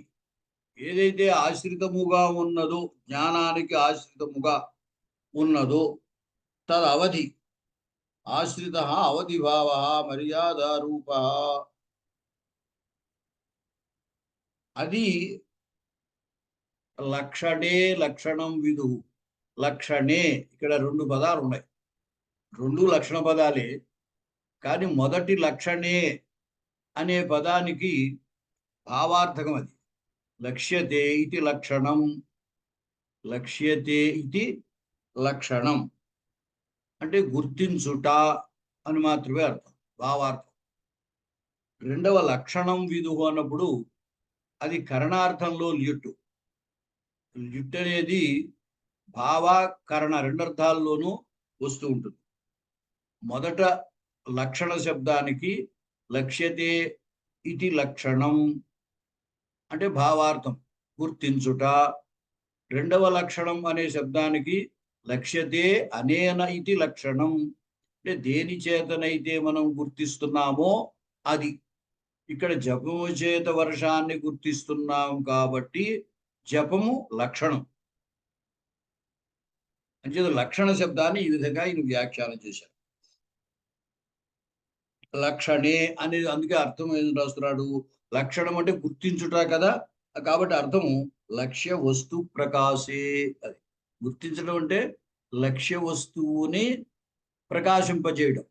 ఏదైతే ఆశ్రితముగా ఉన్నదో, జ్ఞానానికి ఆశ్రితముగా ఉన్నదో తద్ అవధి. ఆశ్రిత అవధి భావ మర్యాద రూప. అది లక్షణే లక్షణం విదు. లక్షణే ఇక్కడ 2 పదాలు ఉన్నాయి. 2 లక్షణ పదాలే. కానీ మొదటి లక్షణే అనే పదానికి భావార్థకం అది. లక్ష్యతే ఇది లక్షణం. లక్ష్యతే ఇది లక్షణం అంటే గుర్తించుట అని మాత్రమే అర్థం, భావార్థం. రెండవ లక్షణం విదుహు అన్నప్పుడు అది కరణార్థంలో ల్యుట్టు. ల్యుట్ అనేది భావ కరణ 2 అర్థాల్లోనూ వస్తూ ఉంటుంది. మొదట లక్షణ శబ్దానికి లక్ష్యతే ఇది లక్షణం అంటే భావార్థం, గుర్తించుట. రెండవ లక్షణం అనే శబ్దానికి లక్ష్యతే అనేన ఇది లక్షణం అంటే దేని చేతనైతే మనం గుర్తిస్తున్నామో అది. ఇక్కడ జపము చేత వర్షాన్ని గుర్తిస్తున్నాం కాబట్టి జపము లక్షణం. అంచేత లక్షణ శబ్దాన్ని ఈ విధంగా ఈయన వ్యాఖ్యానం చేశారు. లక్షణే అనేది అందుకే అర్థం ఏం రాస్తున్నాడు? లక్షణం అంటే గుర్తించుట కదా, కాబట్టి అర్థము లక్ష్య వస్తు ప్రకాశే. అది గుర్తించడం అంటే లక్ష్య వస్తువుని ప్రకాశింపజేయడం.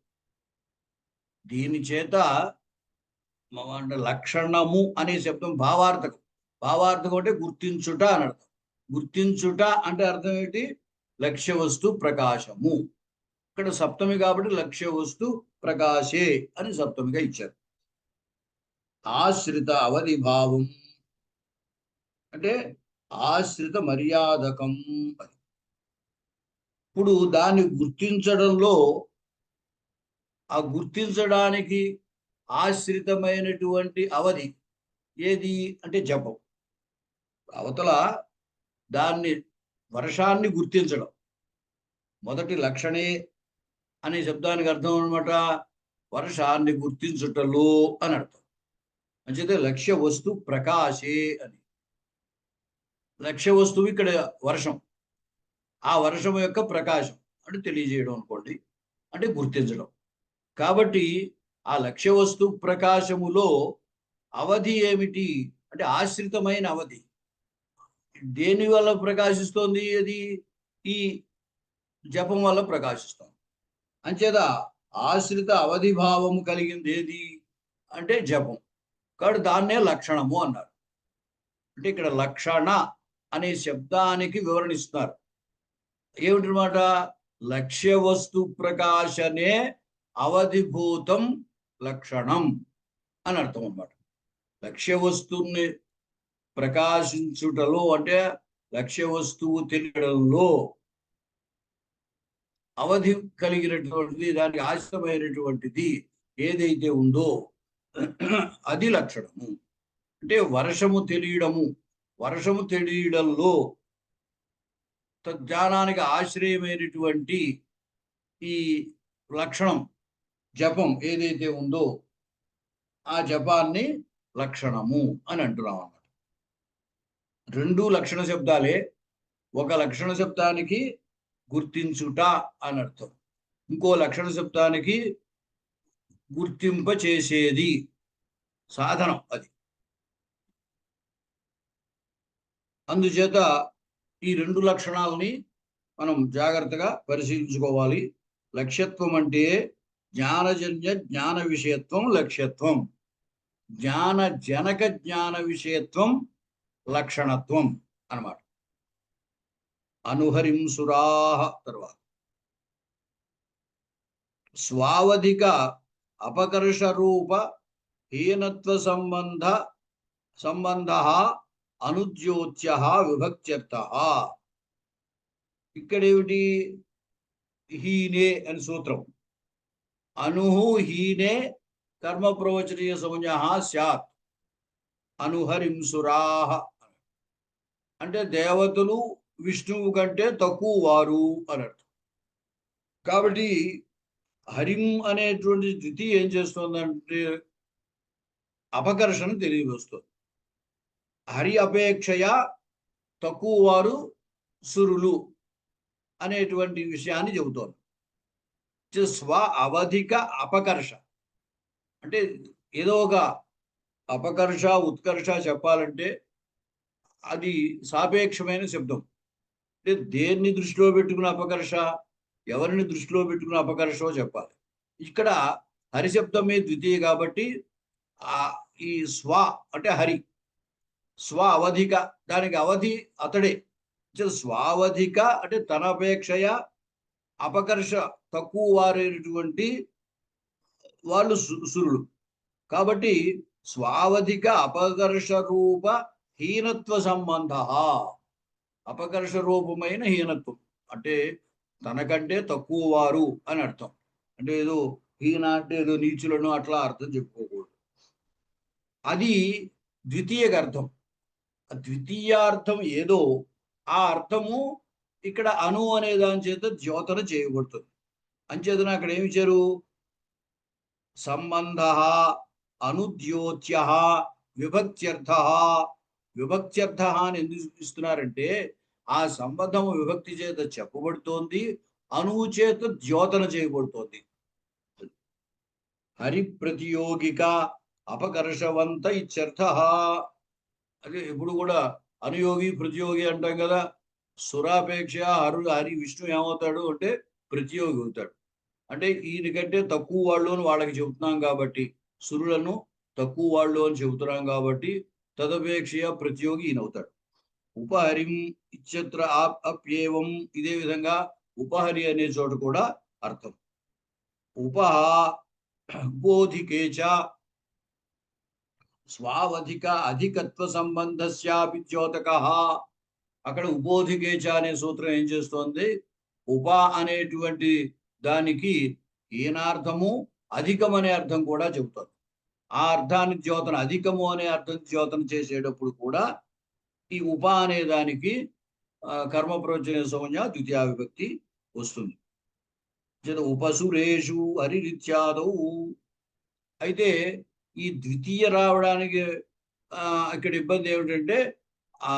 దీని చేత లక్షణము అనే శబ్దం భావార్థకం. భావార్థకం అంటే గుర్తించుట అని అర్థం. గుర్తించుట అంటే అర్థం ఏంటి? లక్ష్య వస్తు ప్రకాశము. ఇక్కడ సప్తమి కాబట్టి లక్ష్య వస్తు ప్రకాశే అని సప్తమిగా ఇచ్చారు. ఆశ్రిత అవధి భావం అంటే ఆశ్రిత మర్యాదకం. ఇప్పుడు దాన్ని గుర్తించడంలో ఆ గుర్తించడానికి ఆశ్రితమైనటువంటి అవధి ఏది అంటే జపం. అవతల దాన్ని వర్షాన్ని గుర్తించడం. మొదటి లక్షణే అనే శబ్దానికి అర్థం అనమాట వర్షాన్ని గుర్తించుటలో అని అర్థం. అంచేతే లక్ష్య వస్తు ప్రకాశే అని. లక్ష్య వస్తువు ఇక్కడ వర్షం. ఆ వర్షం యొక్క ప్రకాశం అంటే తెలియజేయడం అనుకోండి, అంటే గుర్తించడం. కాబట్టి ఆ లక్ష్య వస్తు ప్రకాశములో అవధి ఏమిటి అంటే ఆశ్రితమైన అవధి. దేని వల్ల ప్రకాశిస్తోంది? అది ఈ జపం వల్ల ప్రకాశిస్తోంది. అంచేత ఆశ్రిత అవధి భావము కలిగింది ఏది అంటే జపం. కాబట్టి దాన్నే లక్షణము అన్నారు. అంటే ఇక్కడ లక్షణ అనే శబ్దానికి వివరణ ఇస్తున్నారు. ఏమిటన్నమాట? లక్ష్య వస్తు ప్రకాశనే అవధిభూతం లక్షణం అని అర్థం అన్నమాట. లక్ష్య వస్తువుని ప్రకాశించుటలో అంటే లక్ష్య వస్తువు తెలియడంలో అవధి కలిగినటువంటిది, దానికి ఆశ్రితమైనటువంటిది ఏదైతే ఉందో అది లక్షణము. అంటే వర్షము తెలియడము, వర్షము తెలియడంలో జ్ఞానానికి ఆశ్రయమైనటువంటి ఈ లక్షణం జపం ఏదైతే ఉందో ఆ జపాన్ని లక్షణము అని అంటున్నాం అన్నమాట. రెండు లక్షణ శబ్దాలే. ఒక లక్షణ శబ్దానికి గుర్తించుట అని అర్థం, ఇంకో లక్షణ శబ్దానికి గుర్తింప చేసేది సాధనం అది. అందుచేత ఈ రెండు లక్షణాలని మనం జాగ్రత్తగా పరిశీలించుకోవాలి. లక్ష్యత్వం అంటే జ్ఞానజన్య జ్ఞాన విషయత్వం లక్ష్యత్వం, జ్ఞాన జనక జ్ఞాన విషయత్వం లక్షణత్వం అన్నమాట. అనుహరింసురాహ తర్వాత స్వావధిక అపకర్ష రూప హీనత్వ సంబంధ అనుద్యోత్య విభక్త్యర్థ. ఇక్కడేమిటి? హీనే అని సూత్రం. అనుహు హీనే కర్మ ప్రవచనీయ సంజ్ఞ స్యాత్ అనుహరింసురాహ. అంటే దేవతలు విష్ణువు కంటే తక్కువ వారు అని అర్థం. కాబట్టి హరిం అనేటువంటి ద్వితీయ ఏం చేస్తుందంటే అపకర్షణ తెలియవస్తుంది. హరి అపేక్షయ తక్కువ వారు సురులు అనేటువంటి విషయాన్ని చెబుతోంది. స్వ అవధిక అపకర్ష అంటే ఏదో ఒక అపకర్ష ఉత్కర్ష చెప్పాలంటే అది సాపేక్షమైన శబ్దం. అంటే దేన్ని దృష్టిలో పెట్టుకున్న అపకర్ష, ఎవరిని దృష్టిలో పెట్టుకున్న అపకర్షో చెప్పాలి. ఇక్కడ హరిశబ్దమే ద్వితీయ కాబట్టి ఈ స్వ అంటే హరి, స్వ అవధిక దానికి అవధి అతడే. స్వావధిక అంటే తన అపేక్షయ అపకర్ష తక్కువ వారైనటువంటి వాళ్ళు సురులు. కాబట్టి స్వావధిక అపకర్ష రూప హీనత్వ సంబంధ, అపకర్ష రూపమైన హీనత్వం అంటే తనకంటే తక్కువ వారు అని అర్థం. అంటే ఏదో హీన అంటే ఏదో నీచులను అట్లా అర్థం చెప్పుకోకూడదు. అది ద్వితీయక అర్థం. ద్వితీయార్థం ఏదో ఆ అర్థము ఇక్కడ అను అనే దాని చేత ద్యోతన చేయబడుతుంది. అంచేతన అక్కడ ఏమి ఇచ్చారు? సంబంధ అనుద్యోత్య విభక్త్యర్థ. విభక్త్యర్థ అని ఎందుకు ఇస్తున్నారంటే ఆ సంబంధం విభక్తి చేత చెప్పబడుతోంది, అనువు చేత ద్యోతన చేయబడుతోంది. హరి ప్రతియోగిక అపకర్షవంత ఇత్యర్థ. అదే ఎప్పుడు కూడా అనుయోగి ప్రతియోగి అంటాం కదా. సురాపేక్ష హరి విష్ణు ఏమవుతాడు అంటే ప్రతియోగి అవుతాడు. అంటే ఈయనకంటే తక్కువ వాళ్ళు అని వాళ్ళకి చెబుతున్నాం కాబట్టి, సురులను తక్కువ వాళ్ళు అని చెబుతున్నాం కాబట్టి తదపేక్ష ప్రతియోగి ఈయన అవుతాడు. ఉపహరిం ఇత్యత్ర అప్యేవం. ఇదే విధంగా ఉపహరి అనే చోట కూడా అర్థం. ఉపహ ఉపోధికేచ స్వావధిక అధికత్వ సంబంధస్యాపి ద్యోతక. అక్కడ ఉపోధికేచ అనే సూత్రం ఏం చేస్తోంది? ఉప అనేటువంటి దానికి హీనార్థము అధికం అనే అర్థం కూడా చెబుతోంది. ఆ అర్థాన్ని ద్యోతన, అధికము అనే అర్థం ద్యోతన చేసేటప్పుడు కూడా ఈ ఉప అనే దానికి కర్మ ప్రవచన సంజ్ఞ ద్వితీయ విభక్తి వస్తుంది. ఉపసురేషు హరిరిత్యాదౌ. అయితే ఈ ద్వితీయ రావడానికి ఇక్కడ ఇబ్బంది ఏమిటంటే ఆ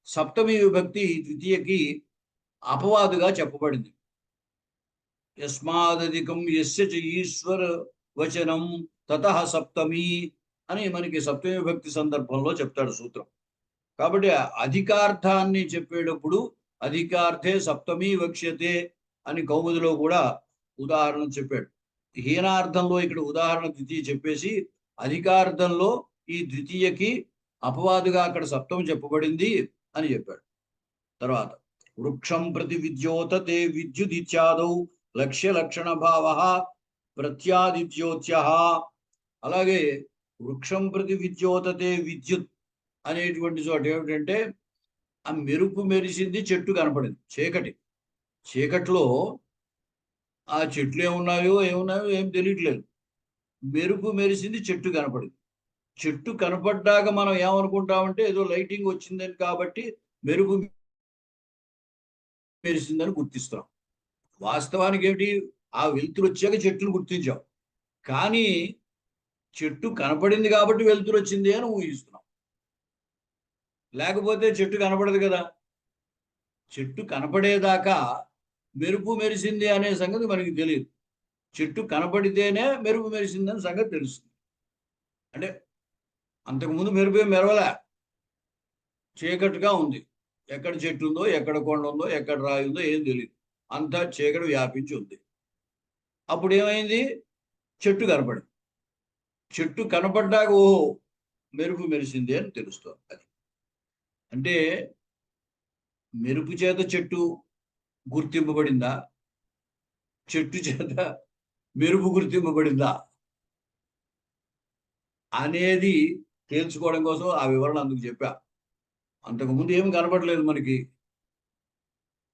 సప్తమి విభక్తి ద్వితీయకి అపవాదుగా చెప్పబడింది. యస్మాదధికం యస్య చ ఈశ్వర వచనం తతః సప్తమి అని మనకి సప్తమి విభక్తి సందర్భంలో చెప్తాడు సూత్రం. కాబట్టి అధికార్థాన్ని చెప్పేటప్పుడు అధికార్థే సప్తమి వక్ష్యతే అని కౌముదిలో కూడా ఉదాహరణ చెప్పాడు. హీనార్థంలో ఇక్కడ ఉదాహరణ ద్వితీయ చెప్పేసి అధికార్థంలో ఈ ద్వితీయకి అపవాదుగా అక్కడ సప్తమి చెప్పబడింది అని చెప్పాడు. తర్వాత వృక్షం ప్రతి విద్యోతతే విద్యుదిత్యాదౌ లక్ష్య లక్షణ భావ ప్రత్యాదిత్యోత్య. అలాగే వృక్షం ప్రతి విద్యోతతే విద్యుత్ అనేటువంటి చోట ఏమిటంటే ఆ మెరుపు మెరిసింది, చెట్టు కనపడింది. చీకట్లో ఆ చెట్లు ఏమున్నాయో ఏం తెలియట్లేదు. మెరుపు మెరిసింది, చెట్టు కనపడింది. చెట్టు కనపడ్డాక మనం ఏమనుకుంటామంటే ఏదో లైటింగ్ వచ్చిందని కాబట్టి మెరుపు మెరిసిందని గుర్తిస్తాం. వాస్తవానికి ఏమిటి, ఆ వెలుతురు వచ్చాక చెట్టును గుర్తించాం. కానీ చెట్టు కనపడింది కాబట్టి వెలుతురు వచ్చింది అని ఊహిస్తున్నాం. లేకపోతే చెట్టు కనపడదు కదా. చెట్టు కనపడేదాకా మెరుపు మెరిసింది అనే సంగతి మనకి తెలియదు. చెట్టు కనపడితేనే మెరుపు మెరిసిందని సంగతి తెలుస్తుంది. అంటే అంతకుముందు మెరుపు ఏం మెరవలే, చీకటిగా ఉంది. ఎక్కడ చెట్టు ఉందో, ఎక్కడ కొండ ఉందో, ఎక్కడ రాయి ఉందో ఏం తెలియదు. అంతా చీకటి వ్యాపించి ఉంది. అప్పుడు ఏమైంది, చెట్టు కనపడింది. చెట్టు కనపడ్డాక ఓహో మెరుపు మెరిసింది అని తెలుస్తుంది. అది అంటే మెరుపు చేత చెట్టు గుర్తింపబడిందా, చెట్టు చేత మెరుపు గుర్తింపబడిందా అనేది తేల్చుకోవడం కోసం ఆ వివరణ అందుకు చెప్పా. అంతకుముందు ఏమి కనపడలేదు మనకి,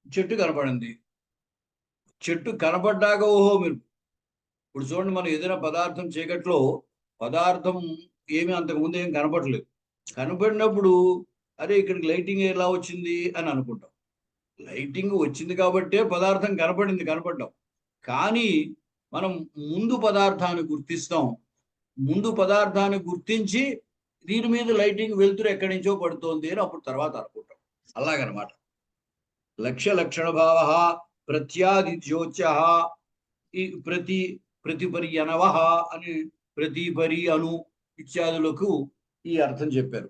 చెట్టు కనపడింది. చెట్టు కనపడ్డాక ఓహో మెరుపు. ఇప్పుడు చూడండి, మనం ఏదైనా పదార్థం చీకట్లో పదార్థం ఏమి అంతకుముందు ఏం కనపడలేదు. కనపడినప్పుడు అరే ఇక్కడికి లైటింగ్ ఎలా వచ్చింది అని అనుకుంటాం. లైటింగ్ వచ్చింది కాబట్టే పదార్థం కనపడ్డాం. కానీ మనం ముందు పదార్థాన్ని గుర్తిస్తాం. ముందు పదార్థాన్ని గుర్తించి దీని మీద లైటింగ్ వెలుతురు ఎక్కడి నుంచో పడుతోంది అని అప్పుడు తర్వాత అనుకుంటాం. అలాగనమాట. లక్ష్య లక్షణ భావ ప్రత్యాదిజ్యోత్య ఈ ప్రతిపరి అనవ అని ప్రతిపరి అను ఇత్యాదులకు ఈ అర్థం చెప్పారు.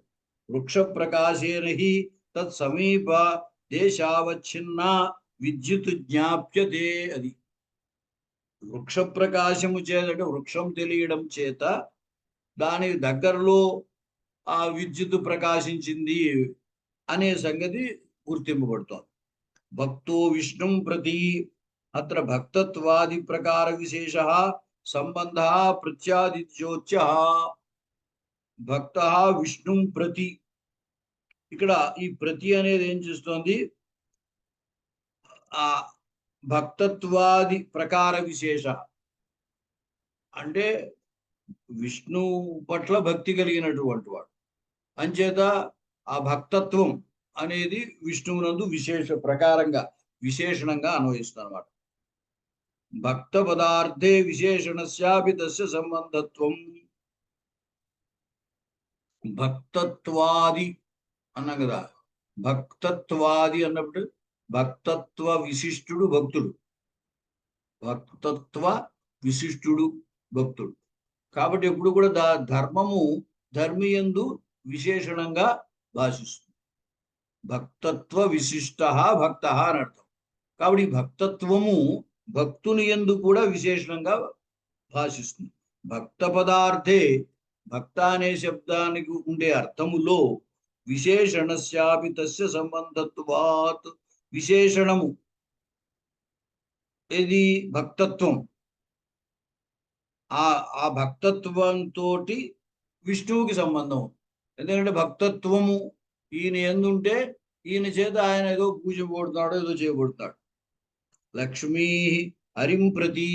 వృక్ష ప్రకాశేనహి తత్ సమీప దేశావచ్ఛిన్న విద్యుత్ జ్ఞాప్యతే. అది వృక్ష ప్రకాశము చేత, అంటే వృక్షం తెలియడం చేత దాని దగ్గరలో ఆ విద్యుత్ ప్రకాశించింది అనే సంగతి గుర్తింపబడుతోంది. భక్తో విష్ణుం ప్రతి అత్ర భక్తత్వాది ప్రకార విశేష సంబంధ ప్రత్యాదిత్యోచ్య. భక్త విష్ణుం ప్రతి, ఇక్కడ ఈ ప్రతి అనేది ఏం చేస్తోంది, ఆ భక్తత్వాది ప్రకార విశేష అంటే విష్ణు పట్ల భక్తి కలిగినటువంటి వాడు అంచేత ఆ భక్తత్వం అనేది విష్ణువునందు విశేష ప్రకారంగా విశేషణంగా అన్వయిస్తుంది అన్నమాట. భక్త పదార్థే విశేషణస్యాపి తస్య సంబంధత్వం. భక్తత్వాది అన్నాం కదా, భక్తత్వాది అన్నప్పుడు భక్తత్వ విశిష్టుడు భక్తుడు, భక్తత్వ విశిష్టుడు భక్తుడు. కాబట్టి ఎప్పుడు కూడా ధర్మము ధర్మియందు విశేషణంగా భాషిస్తుంది. భక్తత్వ విశిష్ట భక్త అని అర్థం. కాబట్టి భక్తత్వము భక్తుని యందు కూడా విశేషణంగా భాషిస్తుంది. భక్త పదార్థే, భక్త అనే శబ్దానికి ఉండే అర్థములో విశేషణస్యాపి తస్య సంబంధత్వాత్, విశేషణము ఇది భక్తత్వం, ఆ భక్తత్వంతో విష్ణువుకి సంబంధం. ఎందుకంటే భక్తత్వము ఈయన ఎందుంటే ఈయన చేత ఆయన ఏదో పూజ పోడుతున్నాడు, ఏదో చేయబడుతున్నాడు. లక్ష్మీ హరిం ప్రతి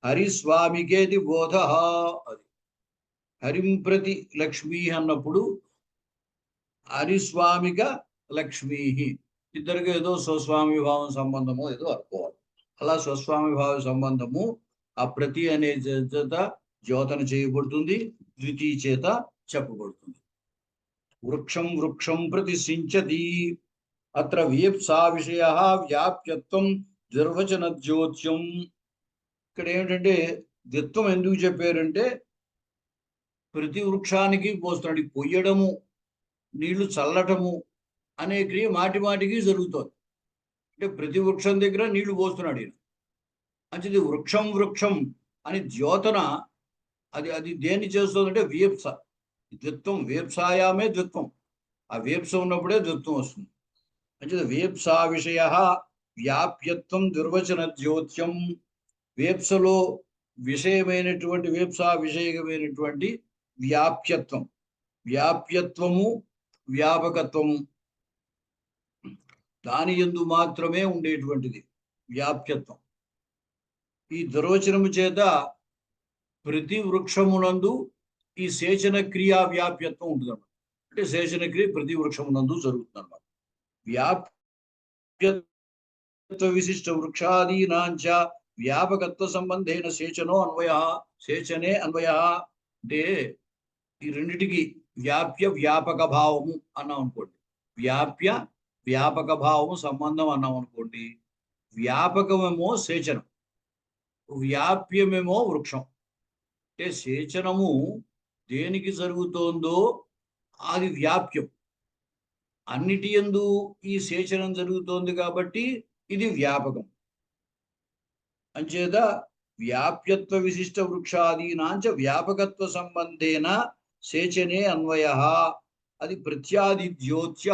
హరిస్వామికేది బోధ. అది హరిం ప్రతి లక్ష్మీ అన్నప్పుడు హరిస్వామిక లక్ష్మీ, ఇద్దరికి ఏదో స్వస్వామి భావం సంబంధము ఏదో అనుకోవాలి. అలా స్వస్వామి భావ సంబంధము ఆ ప్రతి అనే చేత ద్యోతన చేయబడుతుంది, ద్వితీయ చేత చెప్పబడుతుంది. వృక్షం వృక్షం ప్రతి సించతి అత్ర వీప్సా విషయ వ్యాప్యత్వం నిర్వచన జ్యోత్యం. ఇక్కడ ఏమిటంటే ద్విత్వం ఎందుకు చెప్పారంటే ప్రతి వృక్షానికి పోస్తున్నాడు. పొయ్యడము, నీళ్లు చల్లటము అనే క్రియ మాటి మాటికి జరుగుతోంది. అంటే ప్రతి వృక్షం దగ్గర నీళ్లు పోస్తున్నాడు ఈయన. అంటే వృక్షం వృక్షం అని ద్యోతన అది అది దేన్ని చేస్తుందంటే వీప్స, ద్విత్వం. వేప్సాయామే ద్విత్వం, ఆ వేప్స ఉన్నప్పుడే ద్విత్వం వస్తుంది. అంటే వేప్సా విషయ వ్యాప్యత్వం దుర్వచన జ్యోత్యం. వేప్సలో విషయమైనటువంటి, వేప్సా విషయమైనటువంటి వ్యాప్యత్వం, వ్యాప్యత్వము వ్యాపకత్వము దాని యందు మాత్రమే ఉండేటువంటిది వ్యాప్యత్వం. ఈ దుర్వచనము చేత ప్రతి వృక్షమునందు ఈ సేచన క్రియా వ్యాప్యత్వం ఉంటుంది అన్నమాట. అంటే సేచన క్రియ ప్రతి వృక్షమునందు జరుగుతుంది అన్నమాట. వ్యాప్యత్వ విశిష్ట వృక్షాదీనాంచ వ్యాపకత్వ సంబంధేన సేచనో అన్వయ, సేచనే అన్వయ. అంటే ఈ రెండిటికి వ్యాప్య వ్యాపక భావము అన్నాం అనుకోండి, వ్యాప్య వ్యాపక భావము సంబంధం అన్నాం అనుకోండి. వ్యాపకమేమో సేచనం, వ్యాప్యమేమో వృక్షం. అంటే సేచనము దేనికి జరుగుతోందో అది వ్యాప్యం, అన్నిటి యందు ఈ సేచనం జరుగుతోంది కాబట్టి ఇది వ్యాపకం. అంచేత వ్యాప్యత్వ విశిష్ట వృక్షాదీనాంచ వ్యాపకత్వ సంబంధేన సేచనే అన్వయ, అది ప్రత్యాదిద్యోత్య.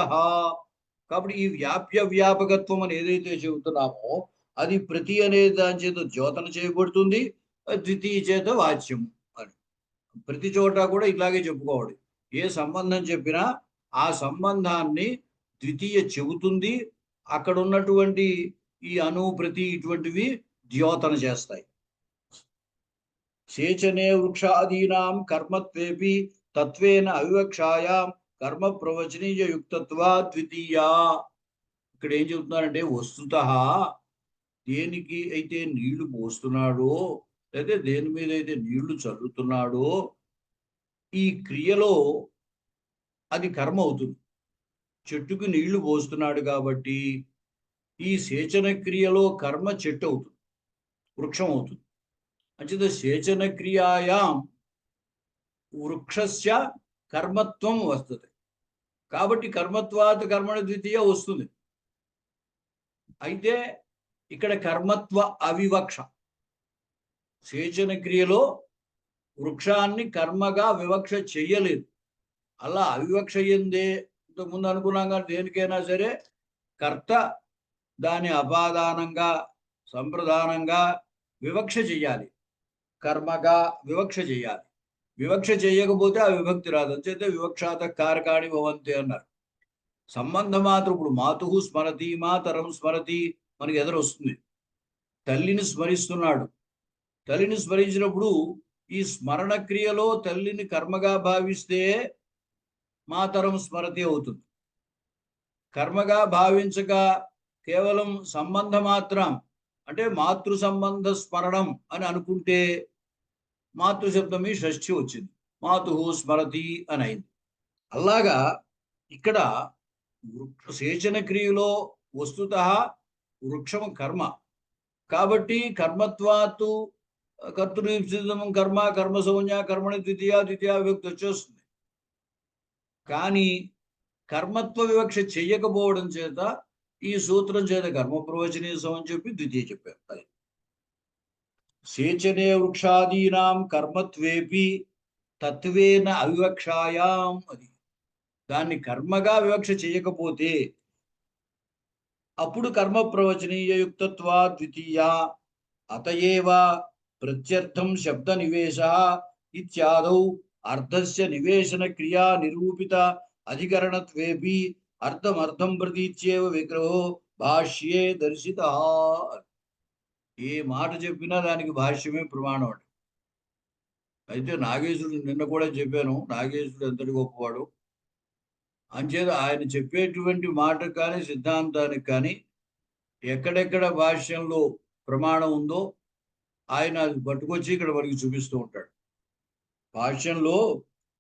కాబట్టి ఈ వ్యాప్య వ్యాపకత్వం అని ఏదైతే చెబుతున్నామో అది ప్రతి అనే దాని చేత ద్యోతన చేయబడుతుంది, ద్వితీయ చేత వాచ్యం అని. ప్రతి చోట కూడా ఇలాగే చెప్పుకోవాలి. ఏ సంబంధం చెప్పినా ఆ సంబంధాన్ని ద్వితీయ చెబుతుంది, అక్కడ ఉన్నటువంటి ఈ అను ప్రతి ఇటువంటివి ద్యోతన చేస్తాయి. సేచనే వృక్షాదీనాం కర్మత్వేపి తత్వేన అవివక్షాయాం కర్మ ప్రవచనీయ యుక్తత్వా ద్వితీయా. ఇక్కడ ఏం చెబుతున్నారంటే వస్తుతః దేనికి అయితే నీళ్లు పోస్తున్నాడో లేదా దేని మీద అయితే నీళ్లు చల్లుతున్నాడో ఈ క్రియలో అది కర్మ అవుతుంది. చెట్టుకు నీళ్లు పోస్తున్నాడు కాబట్టి ఈ సేచన క్రియలో కర్మ చెట్టు అవుతుంది, వృక్షం అవుతుంది. అంచేత సేచన క్రియాయాం వృక్షస్య కర్మత్వం వస్తుంది. కాబట్టి కర్మత్వాత్ కర్మణ ద్వితీయ వస్తుంది. అయితే ఇక్కడ కర్మత్వ అవివక్ష, సేచన క్రియలో వృక్షాన్ని కర్మగా వివక్ష చెయ్యలేదు. అలా అవివక్ష అయ్యిందే ఇంతకుముందు అనుకున్నాం. కానీ దేనికైనా సరే కర్త దాని అపాదానంగా సంప్రదానంగా వివక్ష చెయ్యాలి, కర్మగా వివక్ష చెయ్యాలి. వివక్ష చేయకపోతే ఆ విభక్తి రాదు. అంచేతే వివక్షాత కారకాణి భవంతి అన్నారు. సంబంధ మాత్రం ఇప్పుడు మాతు స్మరతి మాతరం స్మరతి మనకి ఎదురొస్తుంది. తల్లిని స్మరిస్తున్నాడు. తల్లిని స్మరించినప్పుడు ఈ స్మరణ క్రియలో తల్లిని కర్మగా భావిస్తే మాతరం స్మరతి అవుతుంది. కర్మగా భావించక కేవలం సంబంధ మాత్రం అంటే మాతృ సంబంధ స్మరణం అని అనుకుంటే మాతృశబ్దమే షష్ఠి వచ్చింది, మాతు స్మరతి అని అయింది. అలాగా ఇక్కడ సేచన క్రియలో వస్తుతః వృక్షము కర్మ కాబట్టి కర్మత్వాత్తు కర్తృం కర్మ కర్మ సంజ్ఞ కర్మని ద్వితీయ విభక్తి వచ్చేస్తుంది. కానీ కర్మత్వ వివక్ష చెయ్యకపోవడం చేత ఈ సూత్రం చేత కర్మ ప్రవచనీయం అని చెప్పి ద్వితీయ చెప్పారు. సేచనే వృక్షాదీనాం కర్మత్వేపి తత్వేన అవివక్షాయాం, అది దాన్ని కర్మగా వివక్ష చేయకపోతే అప్పుడు కర్మ ప్రవచనీయ యుక్తత్వా ద్వితీయ. అతయేవ ప్రత్యర్థం శబ్ద నివేశ ఇత్యాదౌ అర్థస్య నివేశన క్రియా నిరూపిత అధికరణత్వేపి అర్థమర్థం ప్రతీచ్యేవ విగ్రహో భాష్యే దర్శిత. ఏ మాట చెప్పినా దానికి భాష్యమే ప్రమాణం అండి. అయితే నాగేశ్వరుడు నిన్న కూడా చెప్పాను, నాగేశ్వరుడు ఎంతటి గొప్పవాడు. అంచేత ఆయన చెప్పేటువంటి మాట కానీ సిద్ధాంతానికి కానీ ఎక్కడెక్కడ భాష్యంలో ప్రమాణం ఉందో ఆయన అది పట్టుకొచ్చి ఇక్కడ మనకి చూపిస్తూ ఉంటాడు. భాష్యంలో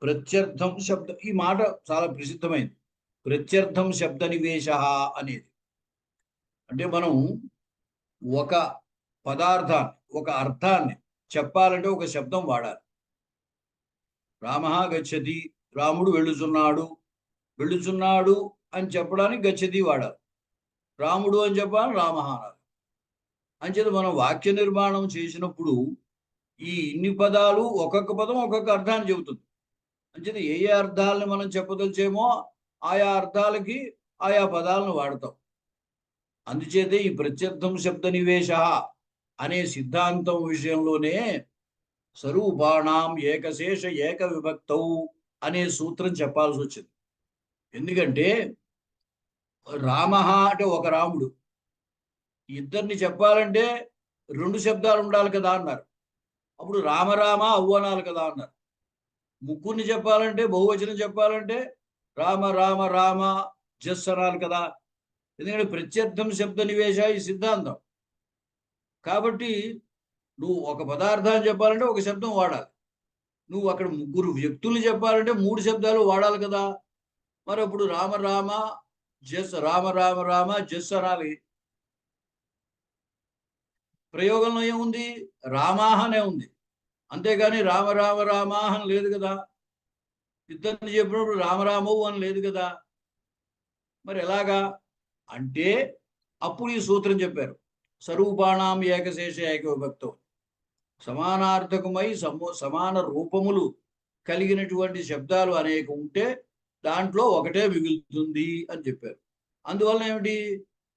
ప్రత్యర్థం శబ్ద, ఈ మాట చాలా ప్రసిద్ధమైంది. ప్రత్యర్థం శబ్ద నివేశ అనేది అంటే మనం ఒక పదార్థాన్ని ఒక అర్థాన్ని చెప్పాలంటే ఒక శబ్దం వాడాలి. రామ గచ్చతి, రాముడు వెళ్ళుచున్నాడు, వెళ్ళుచున్నాడు అని చెప్పడానికి గచ్చతి వాడాలి. రాముడు అని చెప్పాలి, రామ అనాలి. అంచేత మనం వాక్య నిర్మాణం చేసినప్పుడు ఈ ఇన్ని పదాలు ఒక్కొక్క పదం ఒక్కొక్క అర్థాన్ని చెబుతుంది. అంచేత ఏ ఏ అర్థాలని మనం చెప్పదలిచేమో ఆయా అర్థాలకి ఆయా పదాలను వాడతాం. అందుచేతే ఈ ప్రత్యర్థం శబ్ద నివేశ అనే సిద్ధాంతం విషయంలోనే స్వరూపాణం ఏకశేష ఏక విభక్తౌ అనే సూత్రం చెప్పాల్సి వచ్చింది. ఎందుకంటే రామ అంటే ఒక రాముడు, ఇద్దరిని చెప్పాలంటే రెండు శబ్దాలు ఉండాలి కదా అన్నారు. అప్పుడు రామరామ అవ్వు అనాలి కదా అన్నారు. ముగ్గురిని చెప్పాలంటే బహువచనం చెప్పాలంటే రామ రామ రామ జస్ అనాలి కదా. ఎందుకంటే ప్రత్యర్థం శబ్ద నివేశ ఈ సిద్ధాంతం. కాబట్టి నువ్వు ఒక పదార్థాన్ని చెప్పాలంటే ఒక శబ్దం వాడాలి. నువ్వు అక్కడ ముగ్గురు వ్యక్తుల్ని చెప్పాలంటే మూడు శబ్దాలు వాడాలి కదా. మరి అప్పుడు రామ రామ జస్ రామ రామ రామ జస్ అనాలి. ప్రయోగంలో ఏముంది? రామాహనే ఉంది, అంతేగాని రామ రామ రామాహం లేదు కదా. ఇద్దరిని చెప్పినప్పుడు రామరామవు అని లేదు కదా. మరి ఎలాగా అంటే అప్పుడు ఈ సూత్రం చెప్పారు, స్వరూపాణం ఏకశేష ఏకవిభక్తం. సమానార్థకమై సమాన రూపములు కలిగినటువంటి శబ్దాలు అనేక ఉంటే దాంట్లో ఒకటే మిగులుతుంది అని చెప్పారు. అందువలన ఏమిటి,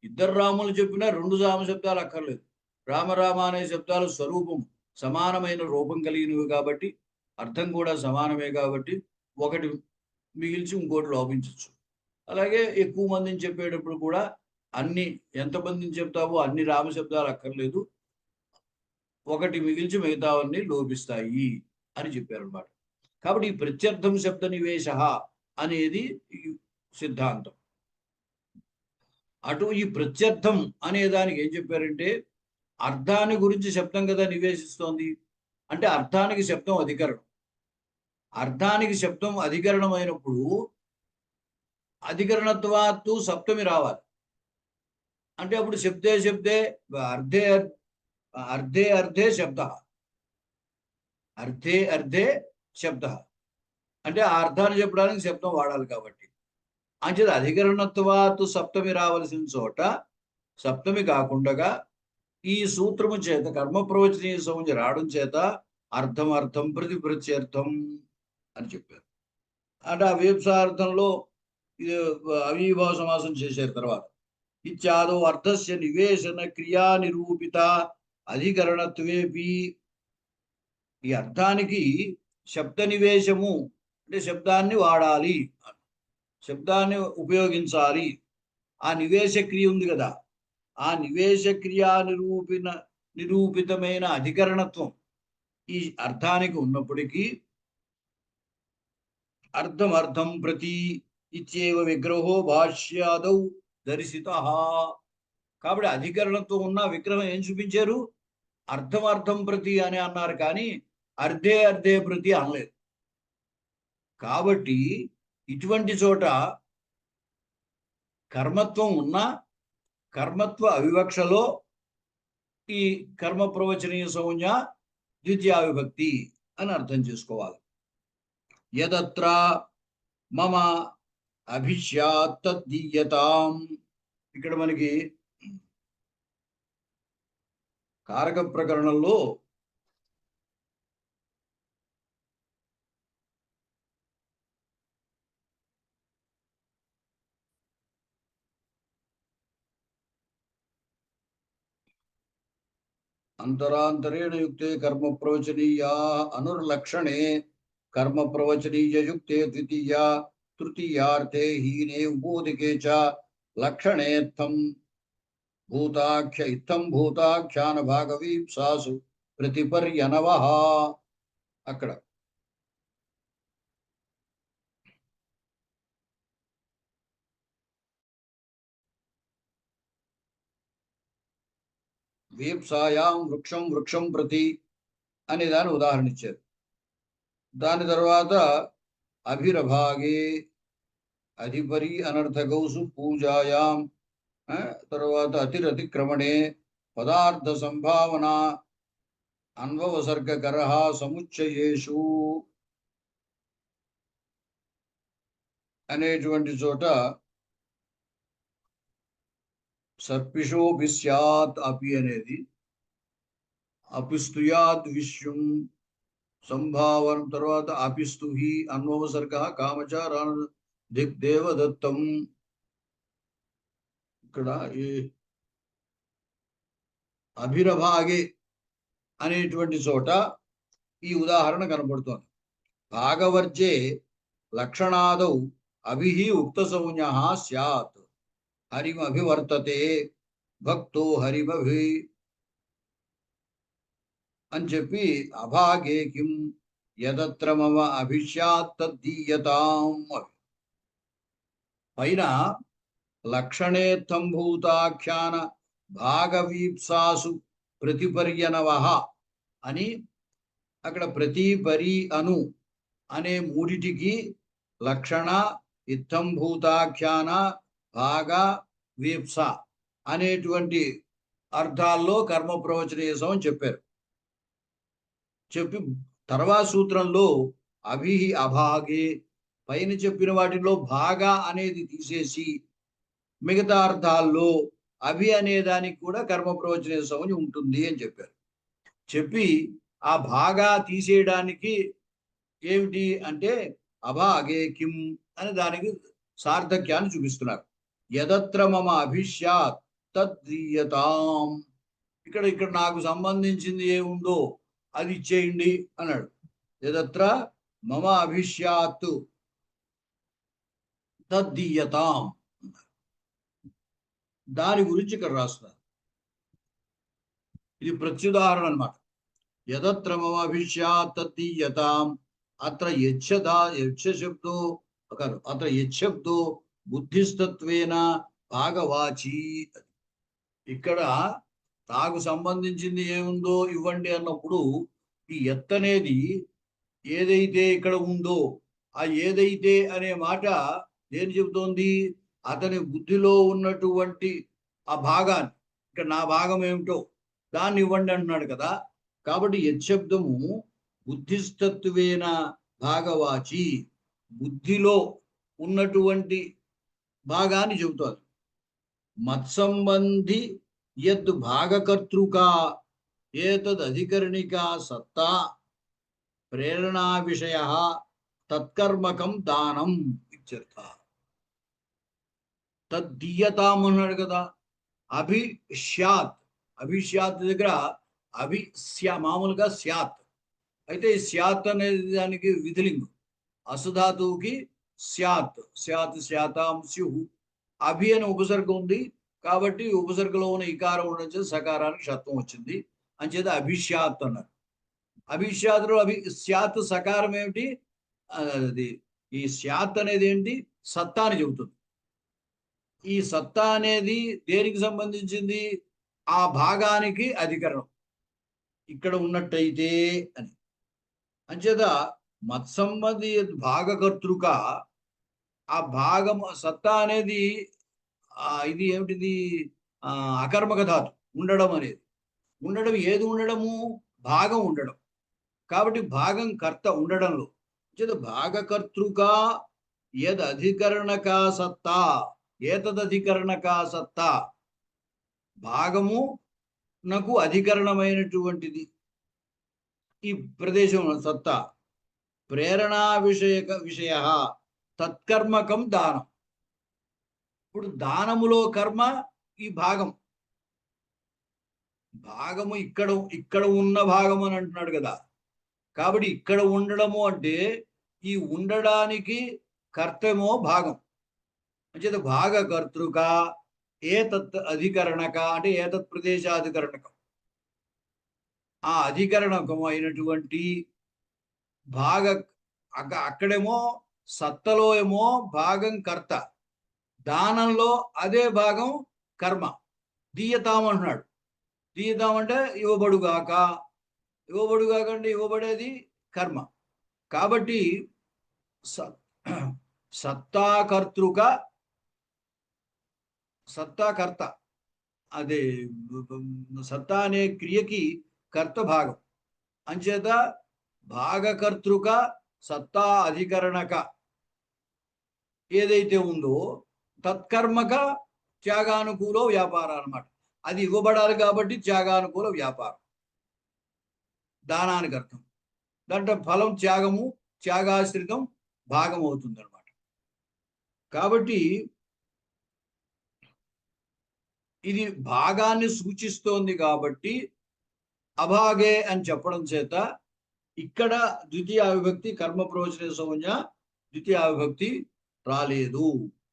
ఇద్దరు రాములు చెప్పినా రెండు రామ శబ్దాలు అక్కర్లేదు. రామరామ అనే శబ్దాలు స్వరూపం సమానమైన రూపం కలిగినవి కాబట్టి, అర్థం కూడా సమానమే కాబట్టి ఒకటి మిగిల్చి ఇంకోటి లోపించవచ్చు. అలాగే ఎక్కువ మందిని చెప్పేటప్పుడు కూడా అన్ని ఎంతమందిని చెప్తావో అన్ని రామ శబ్దాలు అక్కర్లేదు, ఒకటి మిగిల్చి మిగతావన్నీ లోపిస్తాయి అని చెప్పారు అనమాట. కాబట్టి ఈ ప్రత్యర్థం శబ్ద నివేశ అనేది సిద్ధాంతం. అటు ఈ ప్రత్యర్థం అనే దానికి ఏం చెప్పారంటే, అర్థాన్ని గురించి శబ్దం కదా నివేశిస్తోంది, అంటే అర్థానికి శబ్దం అధికరణం. అర్థానికి శబ్దం అధికరణం అయినప్పుడు అధికరణత్వాత్తు సప్తమి రావాలి. అంటే అప్పుడు శబ్దే శబ్దే అర్ధే అర్ధే అర్ధే శబ్ద, అర్ధే అర్ధే శబ్ద అంటే ఆ అర్థాన్ని చెప్పడానికి శబ్దం వాడాలి కాబట్టి. అంచేది అధికరణత్వాత్తు సప్తమి రావలసిన చోట సప్తమి కాకుండా ఈ సూత్రము చేత కర్మ ప్రవచనీయ సంజ్ఞ రావడం చేత అర్థం అర్థం ప్రతి ప్రత్యర్థం అని చెప్పారు. అంటే ఆ వేప్సార్థంలో ఇది అవిభావ సమాసం చేశారు. తర్వాత ఇత్యాదో అర్థస్య నివేశన క్రియా నిరూపిత అధికరణత్వేపి, ఈ అర్థానికి శబ్ద నివేశము అంటే శబ్దాన్ని వాడాలి, శబ్దాన్ని ఉపయోగించాలి. ఆ నివేశ క్రియ ఉంది కదా, ఆ నివేశ క్రియా నిరూపితమైన అధికరణత్వం ఈ అర్థానికి ఉన్నప్పటికీ అర్థం అర్థం ప్రతి ఇత్యేవ విగ్రహో భాష్యాదౌ దర్శిత. కాబట్టి అధికరణత్వం ఉన్న విగ్రహం ఏం చూపించారు, అర్థం అర్థం ప్రతి అని అన్నారు, కానీ అర్ధే అర్ధే ప్రతి అనలేదు. కాబట్టి ఇటువంటి చోట కర్మత్వం ఉన్న కర్మత్వ అవివక్షలో ఈ కర్మ ప్రవచనీయ సంజ్ఞ ద్వితీయ విభక్తి అని అర్థం చేసుకోవాలి. యదత్ర మమ అభిష్యాత్ తద్దీయతాం, ఇక్కడ మనకి కారక ప్రకరణంలో అంతరాంతరేణ యుక్తే కర్మ ప్రవచనీయా అనుర్లక్షణే కర్మ ప్రవచనీయ యుక్తే ద్వితీయ తృతీయార్థే హీనే ఉపోదికే చ లక్షణేత్థం భూతాఖ్య ఇత్థం భూతాఖ్యాన భాగవీప్సాసు ప్రతిపర్యనవః. అక్కడ వీప్సాయాం వృక్షం వృక్షం ప్రతి అనే దాన్ని ఉదాహరణ ఇచ్చారు. దాని తర్వాత అభిరభాగే అధిపరి అనర్థకౌసు పూజాయాం, తర్వాత అతిరతిక్రమణే పదార్థ సంభావన అన్వవసర్గకర సముచ్చయేషు అనేటువంటి చోట సర్పిషోపి స్యాత్ అపి అనేది అపిస్తుయాద్ విశ్వం సంభావన, తర్వాత అపిస్తుహి అన్వవసర్గ కామచార దిగ్దేవదత్తం. ఇక్కడ ఈ అభిరభాగే అనేటువంటి చోట ఈ ఉదాహరణ కనబడుతోంది. భాగవర్జే లక్షణాదౌ అభిహి ఉక్త సంజ్ఞ స్యాత్ హరిమభివర్తతే భక్తో హరిమభి అని చెప్పి అభాగే కిం యదత్ర మమ అభిష్యాత్ తద్దీయతాం. పైన లక్షణేత్తంభూతాఖ్యాన భాగవీప్సాసు ప్రతిపర్యనవః అని అక్కడ ప్రతిపరి అను అనే మూడిటికి లక్షణ, ఇత్తంభూతాఖ్యాన, భాగ, వీప్స అనేటువంటి అర్థాల్లో కర్మ ప్రవచనీయసం అని చెప్పారు. చెప్పి తర్వాత సూత్రంలో అభిహి అభాగే పైన చెప్పిన వాటిలో భాగ అనేది తీసేసి మిగతా అర్థాల్లో అభి అనే దానికి కూడా కర్మ ప్రవచనీయసం అని ఉంటుంది అని చెప్పారు. చెప్పి ఆ భాగా తీసేయడానికి ఏమిటి అంటే అభాగే కిం అని దానికి సార్థక్యాన్ని చూపిస్తున్నారు. యదత్ర మమ అభిష్యాత్ తద్దీయతాం. ఇక్కడ నాకు సంబంధించింది ఏముందో అది ఇచ్చేయండి అన్నాడు. యదత్ర మమ అభిష్యాత్ తద్దీయతాం. దాని గురించి ఇక్కడ రాస్తున్నారు. ఇది ప్రత్యుదాహరణ అన్నమాట. యదత్ర మమ అభిష్యాత్ తద్దీయతాం. అత్ర యచ్చశబ్దో అత్ర యచ్చబ్దో బుద్ధిస్తత్వేన భాగవాచి. ఇక్కడ నాకు సంబంధించింది ఏముందో ఇవ్వండి అన్నప్పుడు ఈ ఎత్తనేది ఏదైతే ఇక్కడ ఉందో ఆ ఏదైతే అనే మాట దేని చెబుతోంది? అతని బుద్ధిలో ఉన్నటువంటి ఆ భాగాన్ని, ఇక్కడ నా భాగం ఏమిటో దాన్ని ఇవ్వండి అంటున్నాడు కదా. కాబట్టి యశబ్దము బుద్ధిస్తత్వేన భాగవాచి, బుద్ధిలో ఉన్నటువంటి భాగాన్ని చెబుతోంది. మత్సంబంధి యద్ భాగకర్తృకా ఏతద్ అధికరణికా సత్తా ప్రేరణా విషయ తత్కర్మకం దానం ఇత్యర్థ. తద్దీయతాం అన్నాడు కదా. అభిష్యాత్ దగ్గర మామూలుగా స్యాత్ అయితే స్యాత్ అనేది దానికి విధిలింగు. అసుధాతువుకి స్యాత్ స్యాతాం స్యుః. అభి అని ఉపసర్గ ఉంది కాబట్టి ఉపసర్గలో ఉన్న ఇకారం ఉండడం చేత సకారానికి షత్వం వచ్చింది. అంచేత అభిష్యాత్ అన్నారు. అభిష్యాత్లో స్యాత్ సకారం ఏమిటి? అది ఈ స్యాత్ అనేది ఏంటి? సత్తా అని చెబుతుంది. ఈ సత్తా అనేది దేనికి సంబంధించింది? ఆ భాగానికి అధికరణం ఇక్కడ ఉన్నట్టయితే అని. అంచేత మత్సంబంధి భాగకర్తృక ఆ భాగం సత్తా అనేది ఇది ఏమిటిది? అకర్మక ధాతు ఉండడం అనేది. ఉండడం ఏది ఉండడము? భాగం ఉండడం. కాబట్టి భాగం కర్త ఉండడంలో భాగకర్తృక యద్ అధికరణకా సత్తా ఏతదధికరణకా సత్తా, భాగము నాకు అధికరణమైనటువంటిది ఈ ప్రదేశంలో సత్తా. ప్రేరణా విషయ తత్కర్మకం దానం. ఇప్పుడు దానములో కర్మ ఈ భాగము ఇక్కడ ఉన్న భాగం అని అంటున్నాడు కదా. కాబట్టి ఇక్కడ ఉండడము అంటే ఈ ఉండడానికి కర్తమో భాగం. అంచేత భాగకర్తృక ఏతత్ అధికరణక అంటే ఏతత్ ప్రదేశాధికరణకం. ఆ అధికరణకం అయినటువంటి భాగ అక్కడేమో సత్తలో ఏమో భాగం కర్త, దానంలో అదే భాగం కర్మ. దీయతాం అంటున్నాడు. దీయతాం అంటే ఇవ్వబడుగాక. ఇవ్వబడుగాక అంటే ఇవ్వబడేది కర్మ. కాబట్టి సత్తాకర్త అదే సత్తా అనే క్రియకి కర్త భాగం. అంచేత భాగకర్తృక సత్తా అధికరణక ఏదైతే ఉందో తత్కర్మక త్యాగానుకూల వ్యాపారం అన్నమాట. అది ఇవ్వబడాలి కాబట్టి త్యాగానుకూల వ్యాపారం దానానికి అర్థం. దాంట్లో ఫలం త్యాగము, త్యాగాశ్రితం భాగం అవుతుంది అనమాట. కాబట్టి ఇది భాగాన్ని సూచిస్తోంది కాబట్టి అభాగే అని చెప్పడం చేత ఇక్కడ ద్వితీయ విభక్తి కర్మ ప్రవచన సంజ్ఞ ద్వితీయ విభక్తి రాలేదు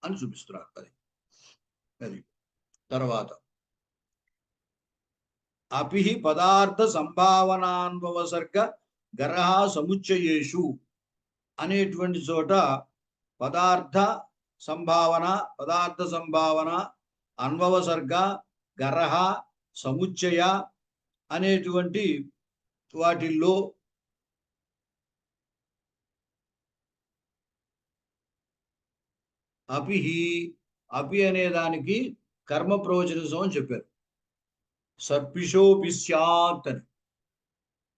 అని చూపిస్తున్నారు. అది తర్వాత అపి పదార్థ సంభావనాన్వసర్గ గరహ సముచ్చయేషు అనేటువంటి చోట పదార్థ సంభావన అన్వవసర్గ గరహ సముచ్చయ అనేటువంటి వాటిల్లో అపి అనే దానికి కర్మ ప్రవచనం అని చెప్పారు. సర్పిషోపి స్యాత్ అని.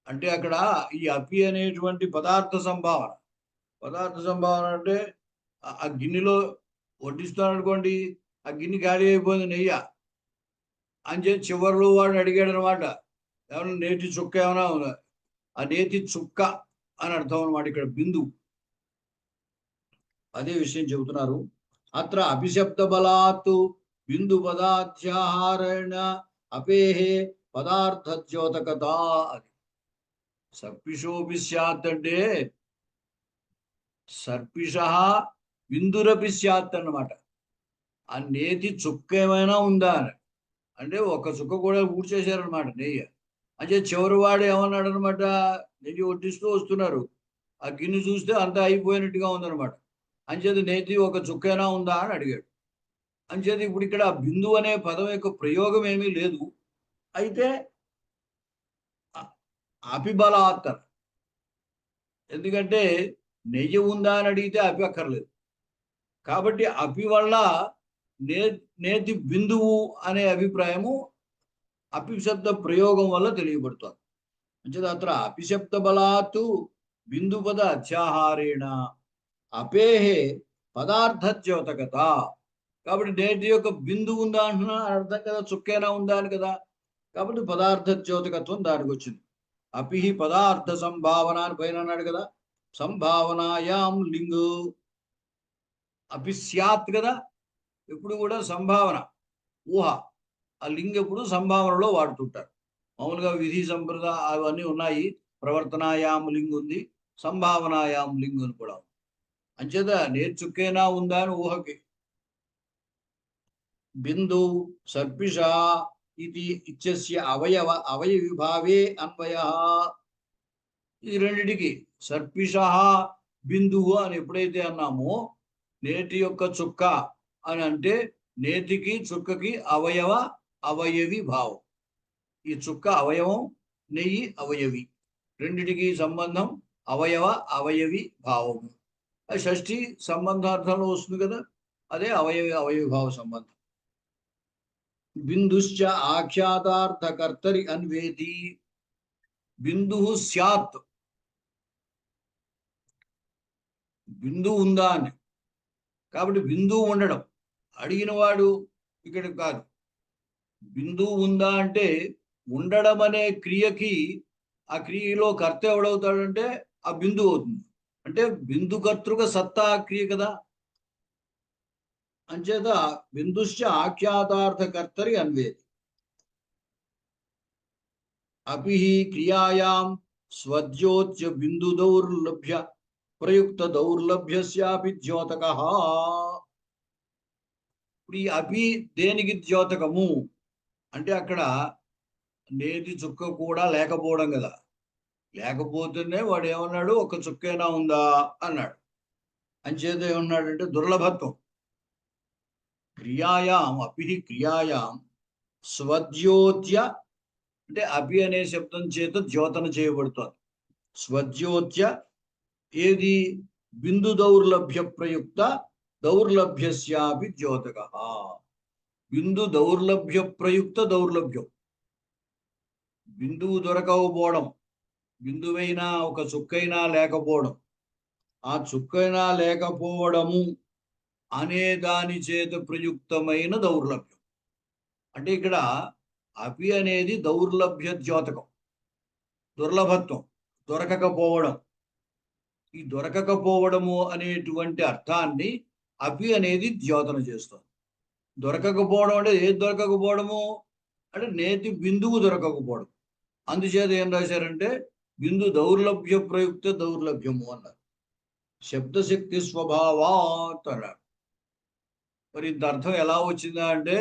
అంటే అక్కడ ఈ అపి అనేటువంటి పదార్థ సంభావన అంటే ఆ గిన్నెలో వడ్డిస్తాను అనుకోండి, ఆ గిన్నె ఖాళీ అయిపోయింది నెయ్య అని చెప్పి చివరిలో వాడు అడిగాడు అనమాట, ఏమన్నా నేతి చుక్క ఏమైనా ఉందా? ఆ నేతి చుక్క అని అర్థం అనమాట ఇక్కడ బిందు. అదే విషయం చెబుతున్నారు. అత్ర అభిశబ్ద బలాత్ బిందు పదాధ్యాహారేణ అపేహే పదార్థ ద్యోతకత. అది సర్పిషోపి స్యాత్ అంటే సర్పిష బిందురపి స్యాత్ అన్నమాట. ఆ నేతి చుక్క ఏమైనా ఉందా అని. అంటే ఒక చుక్క కూడా ఊడ్చేశారనమాట నెయ్యి. అంటే చివరి వాడు ఏమన్నాడు అనమాట, నెయ్యి వడ్డిస్తూ వస్తున్నారు, ఆ గిన్నె చూస్తే అంతా అయిపోయినట్టుగా ఉందన్నమాట. అంచేది నేతి ఒక చుక్కైనా ఉందా అని అడిగాడు. అంచేది ఇప్పుడు ఇక్కడ బిందు అనే పదం యొక్క ప్రయోగం ఏమీ లేదు. అయితే అపిబలాత్, ఎందుకంటే నెయ్యి ఉందా అని అడిగితే అపి అక్కర్లేదు. కాబట్టి అపి వల్ల నేతి బిందువు అనే అభిప్రాయము అపిశబ్ద ప్రయోగం వల్ల తెలియబడుతుంది. అంచేది అత్ర అపిశబ్ద బలాత్ బిందుపద అధ్యాహారేణ అపేహే పదార్థ ద్యోతకత. కాబట్టి నేటి యొక్క బిందు ఉందా అంటున్నా అర్థం కదా, చుక్కైనా ఉందా అని కదా. కాబట్టి పదార్థ ద్యోతకత్వం దానికి వచ్చింది. అపి పదార్థ సంభావన అని పైన అన్నాడు కదా, సంభావనాయాం లింగు అపి స్యాత్ కదా. ఎప్పుడు కూడా సంభావన, ఊహ, ఆ లింగ్ ఎప్పుడు సంభావనలో వాడుతుంటారు. మామూలుగా విధి సంప్రదాయ అవన్నీ ఉన్నాయి. ప్రవర్తనాయాం లింగ్ ఉంది, సంభావనాయాం లింగ్ అని కూడా ఉంది. అంచేత నేర్చుకేనా ఉందా అని ఊహకి. బిందు సర్పిష ఇది ఇచ్చస్య అవయవిభావే అన్వయ. ఈ రెండిటికి సర్పిష బిందువు అని ఎప్పుడైతే అన్నామో, నేటి యొక్క చుక్క అని అంటే నేతికి చుక్కకి అవయవి భావం. ఈ చుక్క అవయవం, నెయ్యి అవయవి, రెండిటికి సంబంధం అవయవి భావము. షష్ఠి సంబంధార్థంలో వస్తుంది కదా, అదే అవయవి భావ సంబంధం. బిందుశ్చ ఆఖ్యాతార్థకర్తరి అన్వేతి. బిందు స్యాత్, బిందు ఉందా అని. కాబట్టి బిందువు ఉండడం అడిగిన వాడు ఇక్కడ కాదు. బిందువు ఉందా అంటే ఉండడం అనే క్రియకి ఆ క్రియలో కర్త ఎవడవుతాడంటే ఆ బిందువు అవుతుంది. అంటే బిందు కర్తృక సత్తా క్రియ కదా. అంచేత బిందుశ్చ ఆఖ్యాతార్థకర్తరి అన్వేతి. అపి క్రియాయాం స్వద్యోత్య బిందు దౌర్లభ్య ప్రయుక్త దౌర్లభ్యస్యాపి ద్యోతకః. ఇప్పుడు ఈ అపి దేనికి ద్యోతకము అంటే అక్కడ నేతి చుక్క కూడా లేకపోవడం కదా. లేకపోతేనే వాడు ఏమన్నాడు, ఒక చుక్కైనా ఉందా అన్నాడు. అంచేత ఏమన్నాడంటే దుర్లభత్వం. క్రియాయాం అపి క్రియాయాం స్వద్యోత్య అంటే అపి అనే శబ్దం చేత ద్యోతన చేయబడుతుంది. స్వద్యోత్య ఏది బిందు దౌర్లభ్య ప్రయుక్త దౌర్లభ్యస్యాపి ద్యోతకః. బిందు దౌర్లభ్య ప్రయుక్త దౌర్లభ్యం, బిందువు దొరకకపోవడం, బిందువైనా ఒక చుక్కైనా లేకపోవడం, ఆ చుక్కైనా లేకపోవడము అనే దాని చేత ప్రయుక్తమైన దౌర్లభ్యం. అంటే ఇక్కడ అపి అనేది దౌర్లభ్య ద్యోతకం, దుర్లభత్వం, దొరకకపోవడం. ఈ దొరకకపోవడము అనేటువంటి అర్థాన్ని అపి అనేది ద్యోతన చేస్తుంది. దొరకకపోవడం అంటే ఏది దొరకకపోవడము అంటే నేతి బిందువు దొరకకపోవడం. అందుచేత ఏం రాశారంటే బిందు దౌర్లభ్య ప్రయుక్త దౌర్లభ్యము అన్నారు. శబ్దశక్తి స్వభావాత్ అన్నారు. మరి ఇంత అర్థం ఎలా వచ్చిందా అంటే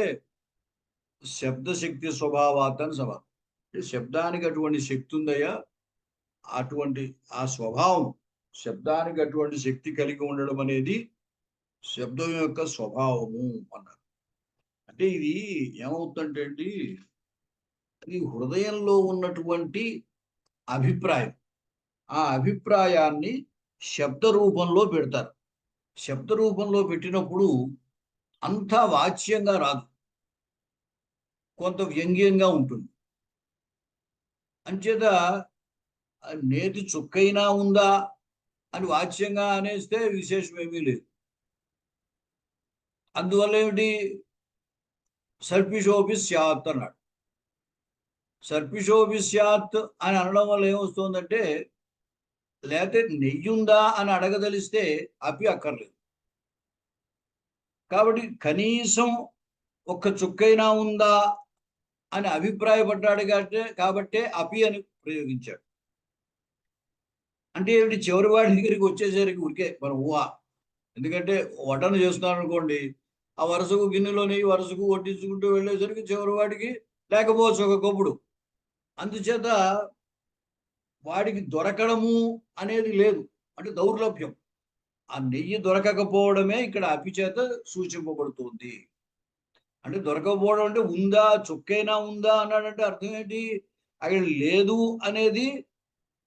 శబ్దశక్తి స్వభావాత్ అని సభ. శబ్దానికి అటువంటి శక్తి ఉందయ్యా, అటువంటి ఆ స్వభావం, శబ్దానికి అటువంటి శక్తి కలిగి ఉండడం అనేది శబ్దం యొక్క స్వభావము అన్నారు. అంటే ఇది ఏమవుతుందంటే అండి, అది హృదయంలో ఉన్నటువంటి అభిప్రాయం. ఆ అభిప్రాయాన్ని శబ్ద రూపంలో పెడతారు. శబ్ద రూపంలో పెట్టినప్పుడు అంతా వాచ్యంగా రాదు, కొంత వ్యంగ్యంగా ఉంటుంది. అంచేత నేతి చుక్కైనా ఉందా అని వాచ్యంగా అనేస్తే విశేషం ఏమీ లేదు. అందువల్ల ఏమిటి, సర్పిషోపి స్యాత్ అన్నాడు. సర్పిషోపి స్యాత్ అని అనడం వల్ల ఏమొస్తుందంటే, లేకపోతే నెయ్యుందా అని అడగదలిస్తే అపి అక్కర్లేదు. కాబట్టి కనీసం ఒక్క చుక్కైనా ఉందా అని అభిప్రాయపడ్డాడు కాబట్టే అపి అని ప్రయోగించాడు. అంటే ఏమిటి, చివరి వాడి దగ్గరికి వచ్చేసరికి ఉరికే మన ఊహ. ఎందుకంటే వటన చేస్తున్నాను అనుకోండి, ఆ వరుసకు గిన్నెలో నెయ్యి వరుసకు వడ్డించుకుంటూ వెళ్ళేసరికి చివరి వాడికి లేకపోవచ్చు ఒక కప్పుడు. అందుచేత వాడికి దొరకడము అనేది లేదు, అంటే దౌర్లభ్యం. ఆ నెయ్యి దొరకకపోవడమే ఇక్కడ అపి చేత సూచింపబడుతుంది. అంటే దొరకకపోవడం అంటే ఉందా, చుక్కైనా ఉందా అన్నాడంటే అర్థం ఏంటి, అక్కడ లేదు అనేది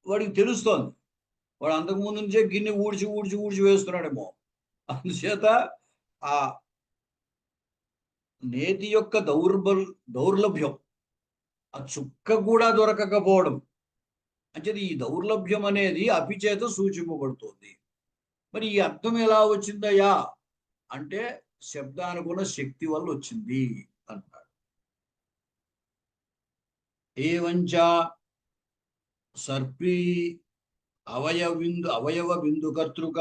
వాడికి తెలుస్తోంది. వాడు అంతకుముందు నుంచే గిన్నె ఊడ్చి ఊడ్చి ఊడ్చి వేస్తున్నాడేమో. అందుచేత ఆ నేతి యొక్క దౌర్లభ్యం, ఆ చుక్క కూడా దొరకకపోవడం, అంటే ఈ దౌర్లభ్యం అనేది అపి చేత సూచింపబడుతుంది. మరి ఈ అర్థం ఎలా వచ్చిందయ్యా అంటే, శబ్దానుగుణ శక్తి వల్ల వచ్చింది అంటాడు. ఏవంచ సర్పి అవయవ బిందు కర్తృక,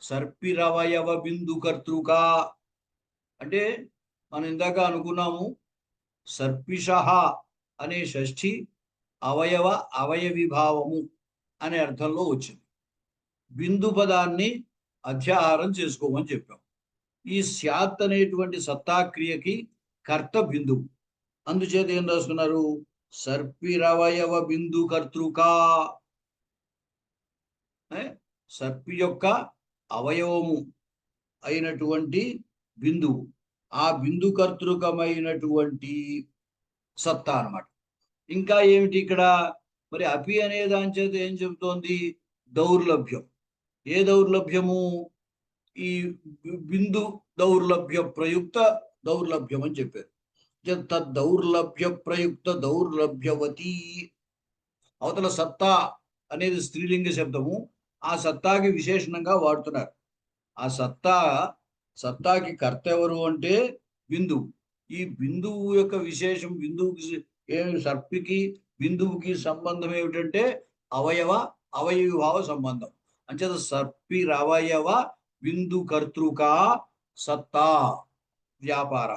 సర్పిరవయవ బిందు కర్తృక. అంటే మనం ఇందాక అనుకున్నాము, సర్పిష అనే షష్ఠి అవయవిభావము అనే అర్థంలో వచ్చింది. బిందు పదాన్ని అధ్యాహారం చేసుకోమని చెప్పాం. ఈ స్యాత్ అనేటువంటి సత్తాక్రియకి కర్త బిందువు. అందుచేత ఏం రాస్తున్నారు, సర్పిరవయవ బిందు కర్తృక. సర్పి యొక్క అవయవము అయినటువంటి బిందువు, ఆ బిందు కర్తృకమైనటువంటి సత్తా అన్నమాట. ఇంకా ఏమిటి ఇక్కడ మరి, అపి అనే దాని చేత ఏం చెబుతోంది, దౌర్లభ్యం. ఏ దౌర్లభ్యము, ఈ బిందు దౌర్లభ్య ప్రయుక్త దౌర్లభ్యం అని చెప్పారు. తద్దౌర్లభ్య ప్రయుక్త దౌర్లభ్యవతి. అవతల సత్తా అనేది స్త్రీలింగ శబ్దము, ఆ సత్తాకి విశేషణంగా వాడుతున్నారు. ఆ సత్తాకి కర్త ఎవరు అంటే బిందువు. ఈ బిందువు యొక్క విశేషం, బిందువుకి సర్పికి బిందువుకి సంబంధం ఏమిటంటే అవయవిభావ సంబంధం. అంచేత సర్పిరవయవ బిందు కర్తృక సత్తా వ్యాపార.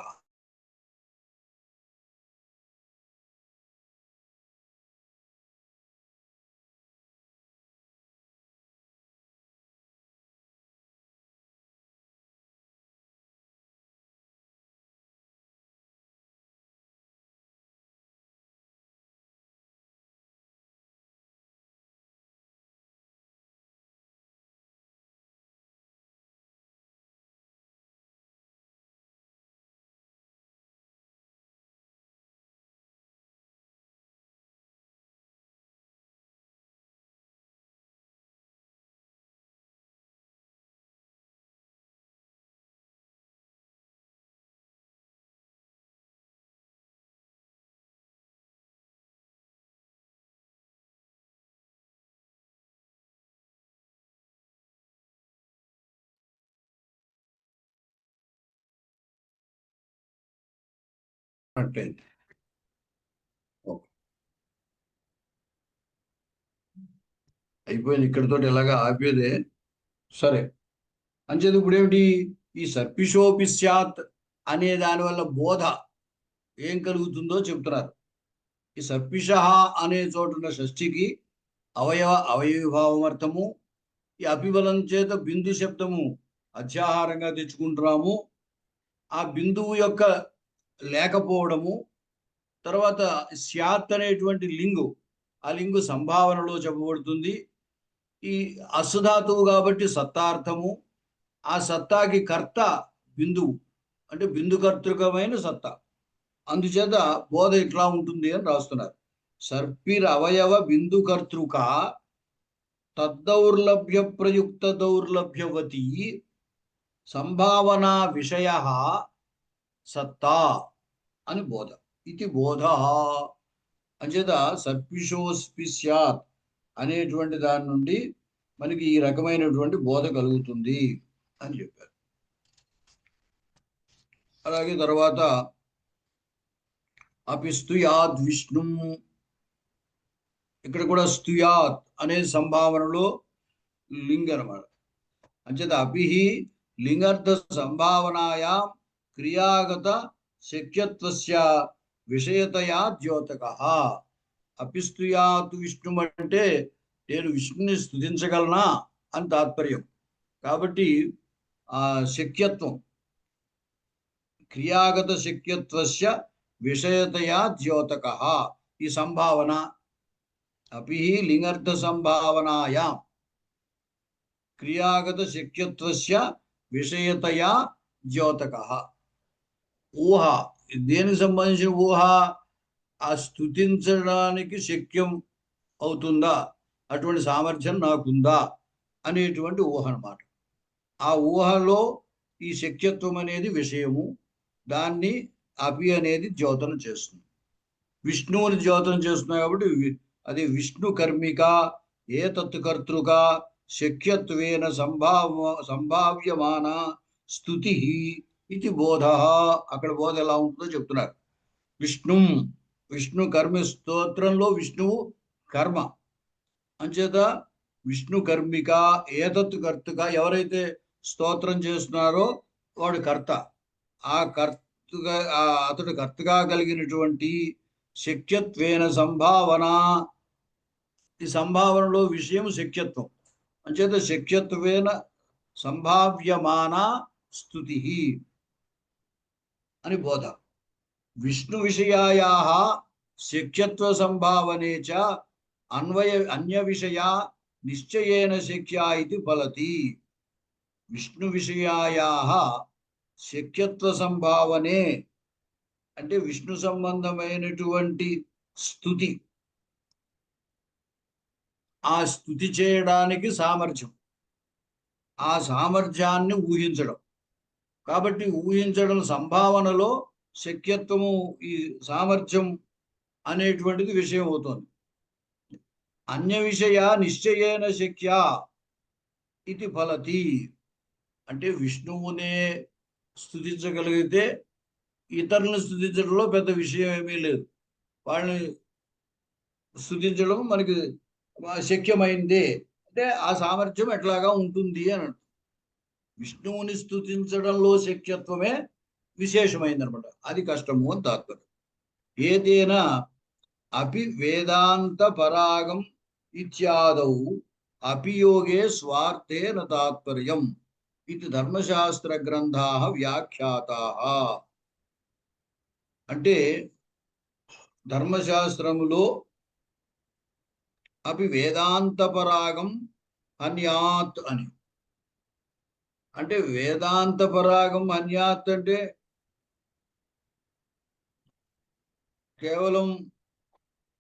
అంటే అయిపోయింది, ఇక్కడితో ఎలాగా ఆపేదే. సరే, అంచేది ఇప్పుడు ఏమిటి, ఈ సర్పిషోపి స్యాత్ అనే దాని వల్ల బోధ ఏం కలుగుతుందో చెప్తున్నారు. ఈ సర్పిష అనే చోటున్న షష్ఠికి అవయవిభావం అర్థము, ఈ అపిబలం చేత బిందు శబ్దము అధ్యాహారంగా తెచ్చుకుంటున్నాము. ఆ బిందువు యొక్క లేకపోవడము, తర్వాత స్యాత్ అనేటువంటి లింగు, ఆ లింగు సంభావనలో చెప్పబడుతుంది. ఈ అసుధాతువు కాబట్టి సత్తార్థము, ఆ సత్తాకి కర్త బిందువు, అంటే బిందుకర్తృకమైన సత్తా. అందుచేత బోధ ఇట్లా ఉంటుంది అని రాస్తున్నారు. సర్పిర్ అవయవ బిందుకర్తృక తద్దౌర్లభ్య ప్రయుక్త దౌర్లభ్యవతి సంభావనా విషయ సత్తా అని బోధ. ఇది బోధ. అంచేత సర్పిషోస్పి స్యాత్ అనేటువంటి దాని నుండి మనకి ఈ రకమైనటువంటి బోధ కలుగుతుంది అని చెప్పారు. అలాగే తర్వాత అపి స్తుయాద్ విష్ణు, ఇక్కడ కూడా స్తుయాత్ అనే సంభావనలో లింగ అనమాట. అంచేత అపిహి లింగార్థ సంభావనాయా క్రియాగత శక్యత్వస్య విషయతయా ద్యోతక. అపిస్తుయాత్ విష్ణు అంటే నేను విష్ణుని స్తుతించగలనా అని తాత్పర్యం. కాబట్టి ఆ శక్యత్వం, క్రియాగత శక్యత్వస్య విషయతయా ద్యోతక, ఈ సంభావన అపి లింగార్థ సంభావనాయా క్రియాగత శక్యత్వస్య విషయతయా ద్యోతక. ఊహ, దేనికి సంబంధించిన ఊహ? ఆ స్తుతించడానికి శక్యం అవుతుందా, అటువంటి సామర్థ్యం నాకుందా అనేటువంటి ఊహ అన్నమాట. ఆ ఊహలో ఈ శక్యత్వం అనేది విషయము, దాన్ని అపి అనేది ద్యోతన చేస్తుంది. విష్ణువుని ద్యోతన చేస్తున్నాయి కాబట్టి అది విష్ణు కర్మిక ఏతత్కర్తృక శక్యత్వేన సంభావ్యమాన స్తుతి ఇది బోధ. అక్కడ బోధ ఎలా ఉంటుందో చెప్తున్నారు. విష్ణు కర్మ, స్తోత్రంలో విష్ణువు కర్మ, అంచేత విష్ణు కర్మిక ఏతత్ కర్తృక, ఎవరైతే స్తోత్రం చేస్తున్నారో వాడు కర్త. ఆ కర్తగా, అతడు కర్తగా కలిగినటువంటి శక్యత్వేన సంభావన, ఈ సంభావనలో విషయం శక్యత్వం, అంచేత శక్యత్వేన సంభావ్యమాన స్తుతి అని బోధ. విష్ణు విషయాయా శక్యత్వ సంభావనే చ అన్య విషయ నిశ్చయేన శక్యా ఇది ఫలతి. విష్ణు విషయాయా శక్యత్వ సంభావనే అంటే విష్ణు సంబంధమైనటువంటి స్తుతి, ఆ స్తుతి చేయడానికి సామర్థ్యం, ఆ సామర్థ్యాన్ని ఊహించడం. కాబట్టి ఊహించడం సంభావనలో శక్యత్వము, ఈ సామర్థ్యం అనేటువంటిది విషయం అవుతుంది. అన్య విషయ నిశ్చయేన శక్య ఇది ఫలతి, అంటే విష్ణువునే స్తుతించగలిగితే ఇతరులను స్తుతించడంలో పెద్ద విషయం ఏమీ లేదు. వాళ్ళని స్తుతించడం మనకి శక్యమైంది అంటే ఆ సామర్థ్యం ఎట్లాగా ఉంటుంది అని అంటారు. విష్ణువుని స్తుతించడంలో శక్యత్వమే విశేషమైంది అనమాట, అది కష్టము అని తాత్పర్యం. ఏదైనా అపి వేదాంత పరాగం ఇత్యాదౌ అపియోగే స్వార్థే న తాత్పర్యం ఇది ధర్మశాస్త్ర గ్రంథా వ్యాఖ్యాతా. అంటే ధర్మశాస్త్రములో అపి వేదాంత పరాగం అన్యాత్ అని, అంటే వేదాంత పరాగం అన్యాత్ అంటే కేవలం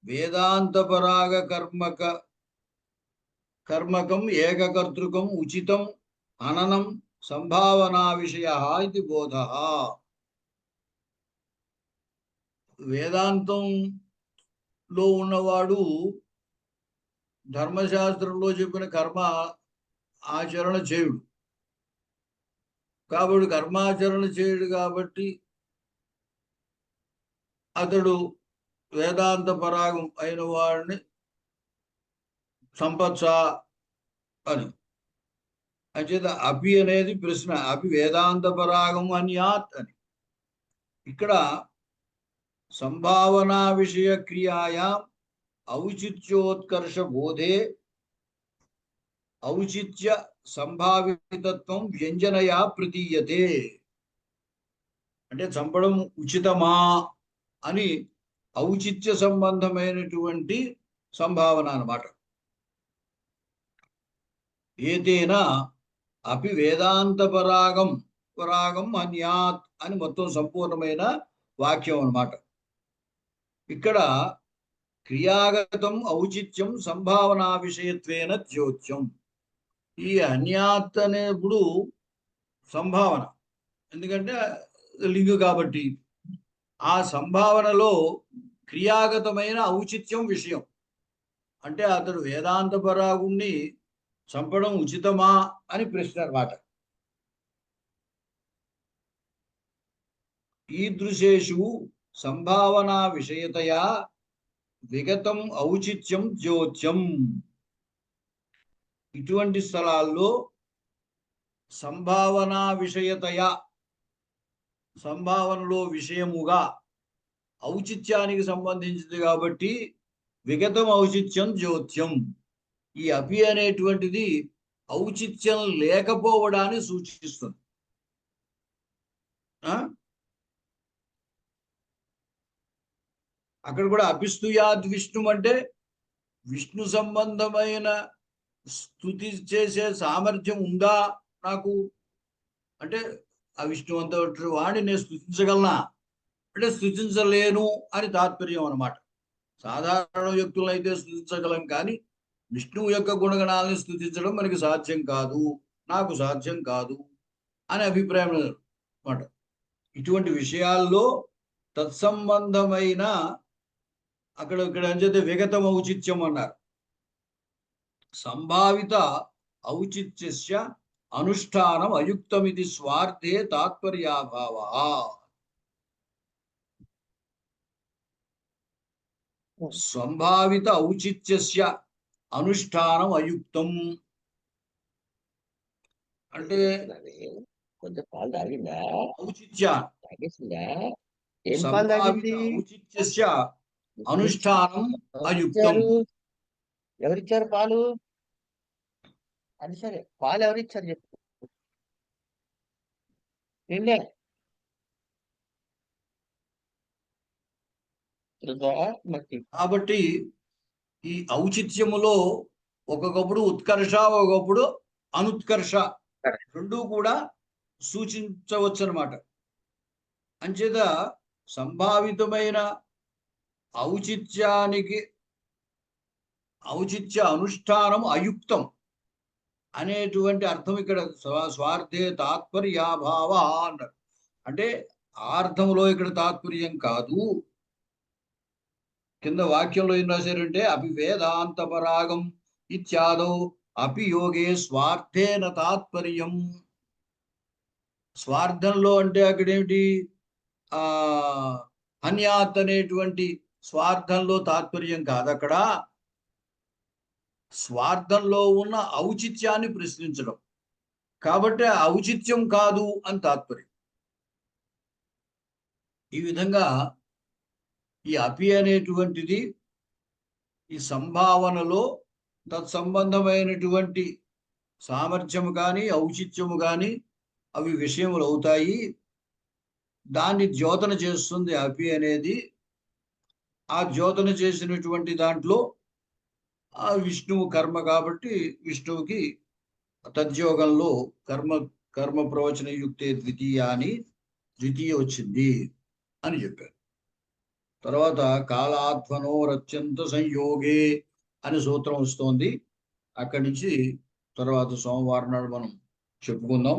వేదాంత పరాగ కర్మకం ఏకకర్తృకం ఉచితం అననం సంభావనా విషయ ఇది బోధ. వేదాంతంలో ఉన్నవాడు ధర్మశాస్త్రంలో చెప్పిన కర్మ ఆచరణ చేయుడు, కాబట్టి కర్మాచరణ చేయుడు కాబట్టి అతడు వేదాంత పరాగం అయిన వాడిని సంపత్సా అని. అంచేత అపి అనేది ప్రశ్న, అపి వేదాంత పరాగం అన్యాత్ అని. ఇక్కడ సంభావనా విషయ క్రియాయా ఔచిత్యోత్కర్ష బోధే ఔచిత్య సంభావితత్వం వ్యంజనయా ప్రతీయతే. అంటే చంపడం ఉచితమా అని ఔచిత్య సంబంధమైనటువంటి సంభావన అన్నమాట. ఏతేనా అపి వేదాంతపరాగం పరాగం అన్యాత్ అని మొత్తం సంపూర్ణమైన వాక్యం అన్నమాట. ఇక్కడ క్రియాగతం ఔచిత్యం సంభావనా విషయత్వేన జ్యోత్యం. ఈ అన్యాత్ అనేప్పుడు సంభావన, ఎందుకంటే లింగు కాబట్టి ఆ సంభావనలో క్రియాగతమైన ఔచిత్యం విషయం. అంటే అతడు వేదాంత పరాగుణ్ణి చంపడం ఉచితమా అని ప్రశ్న అన్నమాట. ఈదృశేషు సంభావనా విషయతయా విగతం ఔచిత్యం జ్యోత్యం. ఇటువంటి స్థలాల్లో సంభావనా విషయతయా, సంభావనలో విషయముగా ఔచిత్యానికి సంబంధించింది కాబట్టి విగతం ఔచిత్యం జ్యోత్యం. ఈ అపి అనేటువంటిది ఔచిత్యం లేకపోవడాన్ని సూచిస్తుంది. అక్కడ కూడా అపిస్తుయాద్ విష్ణు అంటే విష్ణు సంబంధమైన స్తుతి చేసే సామర్థ్యం ఉందా నాకు అంటే, ఆ విష్ణు అంత వాడిని నేను స్తుతించగలనా అంటే స్తుతించలేను అని తాత్పర్యం అన్నమాట. సాధారణ వ్యక్తులను అయితే స్తుతించగలం, కానీ విష్ణువు యొక్క గుణగణాలను స్తుతించడం మనకి సాధ్యం కాదు, నాకు సాధ్యం కాదు అనే అభిప్రాయం అన్నమాట. ఇటువంటి విషయాల్లో తత్సంబంధమైన ఇక్కడ అంచేతే విగతం ఔచిత్యం అన్నారు. సంభావిత ఔచిత్యస్య అనుష్ఠానం అయుక్తమిది స్వార్థే తాత్పర్యాభావ. సంభావిత ఔచిత్యస్య అనుష్ఠానం అయుక్తం అంటే కొంచెం పాలు తాగిందా? ఔచిత్య తాగేసిందా? సంభావిత ఔచిత్యస్య అనుష్ఠానం అయుక్తం. ఎవరిచ్చారు పాలు? అది సరే, పాలు ఎవరిచ్చారు చెప్పు. నిన్నే కాబట్టి ఈ ఔచిత్యములో ఒక్కొక్కప్పుడు ఉత్కర్ష, ఒకప్పుడు అనుత్కర్ష రెండూ కూడా సూచించవచ్చు అన్నమాట. అంచేత సంభావితమైన ఔచిత్య అనుష్ఠానం అయుక్తం అనేటువంటి అర్థం ఇక్కడ స్వార్థే తాత్పర్యాభావ అన్నారు. అంటే అర్థంలో ఇక్కడ తాత్పర్యం కాదు. కింద వాక్యంలో ఏం రాశారంటే అపి వేదాంత పరాగం ఇత్యాదో అపి యోగే స్వార్థేన తాత్పర్యం. స్వార్థంలో అంటే అక్కడేమిటి, అన్యాత్ అనేటువంటి స్వార్థంలో తాత్పర్యం కాదు. అక్కడ స్వార్థంలో ఉన్న ఔచిత్యాన్ని ప్రశ్నించడం కాబట్టి ఔచిత్యం కాదు అని తాత్పర్యం. ఈ విధంగా ఈ అపి అనేటువంటిది ఈ సంభావనలో తత్సంబంధమైనటువంటి సామర్థ్యము కానీ ఔచిత్యము కానీ అవి విషయములు అవుతాయి. దాన్ని ద్యోతన చేస్తుంది అపి అనేది. ఆ ద్యోతన చేసినటువంటి దాంట్లో ఆ విష్ణువు కర్మ కాబట్టి విష్ణువుకి తద్యోగంలో కర్మ ప్రవచన యుక్తే ద్వితీయ వచ్చింది అని చెప్పారు. తర్వాత కాలాత్మనో రత్యంత సంయోగే అని సూత్రం వస్తోంది. అక్కడి నుంచి తర్వాత సోమవారం నాడు మనం చెప్పుకుందాం.